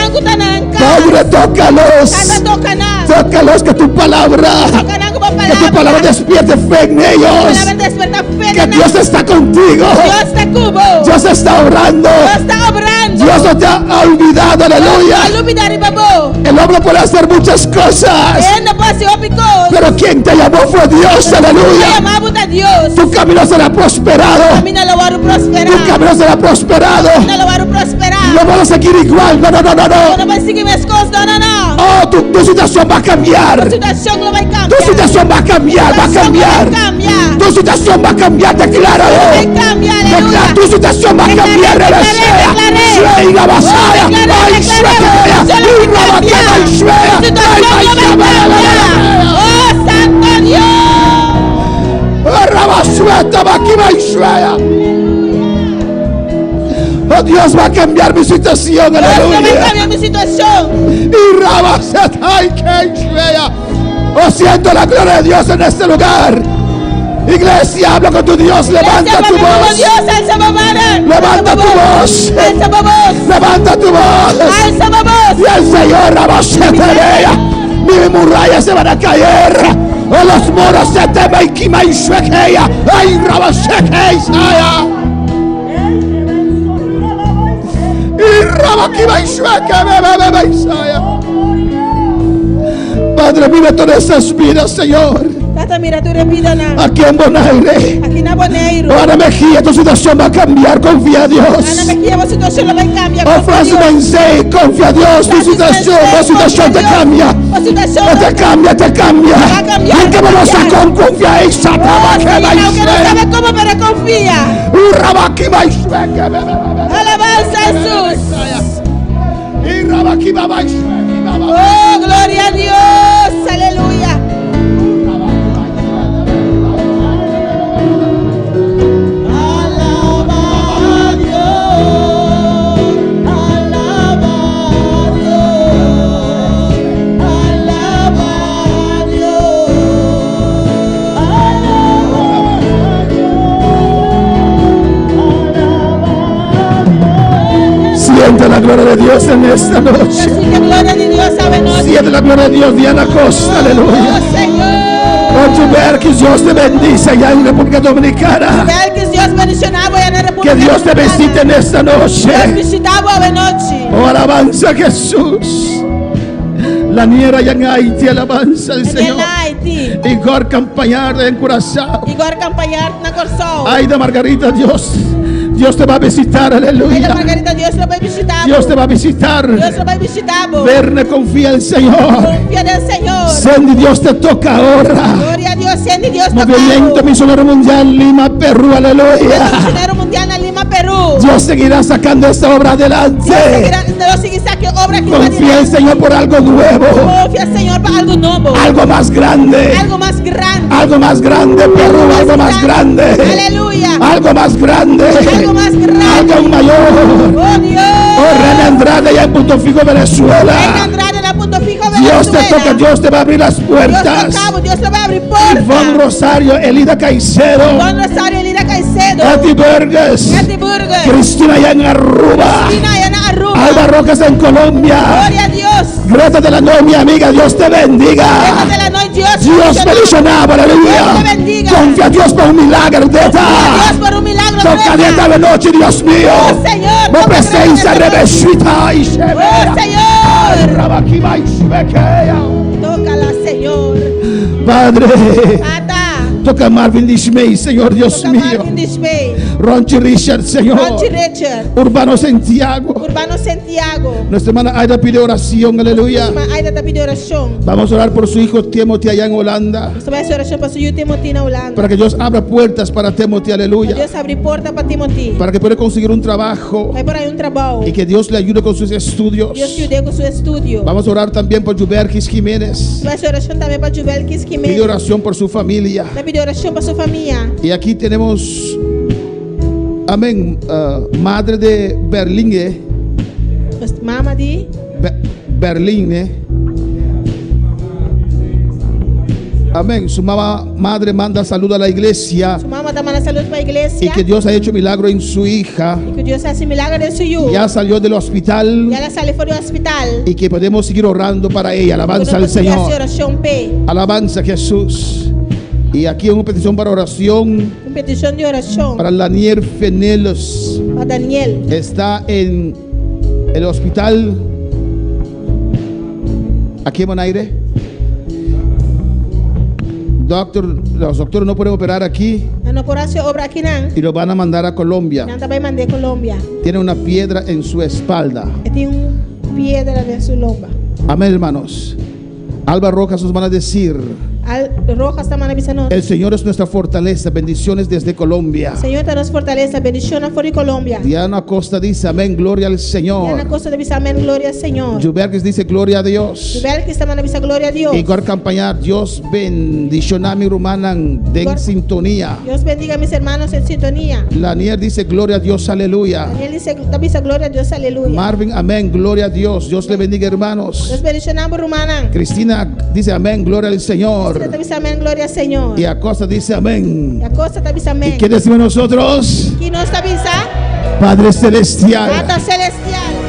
Padre, tócalos. Tócalos, que tu palabra despierte fe en ellos. Que Dios está contigo. Dios está obrando. Dios no te ha olvidado, aleluya. El hombre puede hacer muchas cosas, pero quien te llamó fue Dios, aleluya. Tu camino será prosperado. Tu camino será prosperado. No vas a seguir igual, no. Oh, tu situación va a cambiar. Tu situación va a cambiar, va a cambiar. Tu situación va a cambiar, decláralo. Declara, tu situación va a cambiar, Shreya, la Basaya, ay, Shreya, y la Bakena, y Shreya, ay, Oh, Santo Dios. Rabasueta, Bakina, y Shreya. Oh, Dios va a cambiar mi situación, aleluya. Mi situación. Y Rabaseta, ay, que Shreya. Oh, siento la gloria de Dios en este lugar. Iglesia, habla con tu Dios, levanta tu voz. Levanta tu voz. Levanta tu voz. Y el Señor Rabaseta, mi murallas se van a caer. O los moros se temen y Kima y Shreya. Ay, Rabaseta, Isaya. Y Rabakima y Shreya, bebé, Isaya. Padre, mira todas esas vidas, Señor. Mira tu vida na. Aquí en Bonaire. Aquí na Bonaire. Ana Mejía, tu situación va a cambiar, confía a Dios. Ana Mejía, tu situación la va a cambiar. Oh, Francis Mensei, confía a Dios, tu situación te cambia. No te cambia, te cambia. Y que vamos a confía en Sataba, que va no sabe cómo, pero confía. Alabanza a Jesús. Oh, gloria a Dios. Aleluya. Alaba a Dios. Dios en esta noche. Recibir la gloria de Dios esta noche. Siente la gloria de Dios, Diana Costa, aleluya. Oh, Señor. Con tu ver que Dios te bendice allá en República Dominicana. Ver que Dios bendicionaba en la República Que Dios te Dominicana. visite en esta Dios noche. visitaba esta noche. Oh, alabanza a Jesús. La niera allá en Haití, alabanza al En Señor. Haití. Igor Campañar en Curazao. Igor Campañar na Corsol. Aida Margarita, Dios te va a visitar, Ay, la aleluya. Margarita, Dios lo va a visitar. Dios te va a visitar. Dios lo va a visitar. Verne, confía en el Señor. Confía en el Señor. Sandy, Dios te toca ahora. Gloria a Dios, Sandy, Dios Movimiento tocado. Misionero Mundial Lima, Perú, aleluya. Misionero Mundial en Lima, Perú. Dios seguirá sacando esta obra adelante. Dios seguirá que obra que va Confía en el Señor por algo nuevo. Confía al Señor para algo nuevo. Algo más grande. Algo más grande. Algo más grande, Perú, algo más grande. Aleluya. Algo más grande. Algo más grande. Algo mayor. Oh Dios. Oh, René Andrade allá en Punto Fijo, Reina Venezuela. Andrade en la Punto Fijo, Dios te Venezuela. toca, Dios te va a abrir las Dios puertas. tocaba, Dios le va a abrir Ivonne puertas. Rosario, Elida Caicedo, Don Rosario, Elida Caicedo. Katy Burgess, Katy Burger. Cristina allá en Aruba, Cristina Yana Aruba. Alba Rocas en Colombia, Gloria a Dios. Greta de la Noche, mi amiga, Dios te bendiga. Déjate la noche, Dios. Dios bendicionaba, Dios te aleluya. bendiga. Confía a Dios por un milagro, Dios Deta. por un milagro. Toca Greta. esta noche, Dios mío. Oh, Señor, Por toca presencia Greta. revesita y Oh severa. Señor. Rabaquiba y Subequea. Tócala, Señor. Padre, Ata. toca Marvin Dismay, Señor Dios Toca mío. Marvin Dismay. Ronchi Richard, Señor. Ronchi Richard. Urbano Santiago. Urbano Santiago. Nuestra hermana Aida pide oración, aleluya. Irmã Aida te pide oración. Vamos a orar por su hijo Timothy allá en Holanda. Você vai fazer oração para seu Timothy na Holanda. Para que Dios abra puertas para Timothy, aleluya. Deus abre porta para Timothy. Para que pueda conseguir un trabajo Vai por aí trabalho. y que Dios le ayude con sus estudios. Deus te dê com seu estudio. Vamos a orar también por Juberkis Jiménez. Vai fazer oração também para Juvel Pide Kiskimen. oración por su familia. Vai pedir oração para sua família. Y aquí tenemos, amén, madre de Berlín, Mama de Berlín, amén. Su madre manda saludo a la iglesia sua mama tá mandando saúde para a igreja. y que Dios ha hecho milagro en su hija. E que Deus faça milagre de seu. Ya salió del hospital E ela saiu fora do hospital. y que podemos seguir orando para ella. Alabanza al Podemos fazer Señor. oração P. Alabanza a Jesús. Y aquí una petición para oración Com petição de oração para Lanier Fenelos. para Daniel. Está en el hospital aquí en Bonaire. Los doctores no pueden operar aquí Não por ser obra aqui não. y lo van a mandar a Colombia. Não também mandei Colômbia. Tiene una piedra en su espalda. E tem pedra de sua lomba. Amén, hermanos. Alba Rojas nos van a decir: Rojas está mandando el Señor es nuestra fortaleza. Bendiciones desde Colombia. Senhor está nos fortaleza, bendición fora de Colômbia. Diana Costa dice: amén, gloria al E na Señor. costa de Visa, amém, glória ao Senhor. Juberkis dice: gloria a Dios. Juvel que está mandando Visa, glória a Deus. Igor Campañar, Dios bendicioná mi rumana den Igor. sintonía. Deus bendiga a mis hermanos en sintonía. Lanier dice: gloria a Dios, aleluya. Daniel dice, da Visa, glória a Deus, aleluia. Marvin, amén, gloria a Dios. Dios le bendiga, hermanos. Deus bendicionamos Rumana. Cristina dice: amén, gloria al Da Señor. Visa, amém, glória ao Senhor. Y Acosta dice: E amén. a costa da Visa, ¿Y amém. qué decimos nosotros? Que nós da Visa, Padre Celestial, Tata Celestial.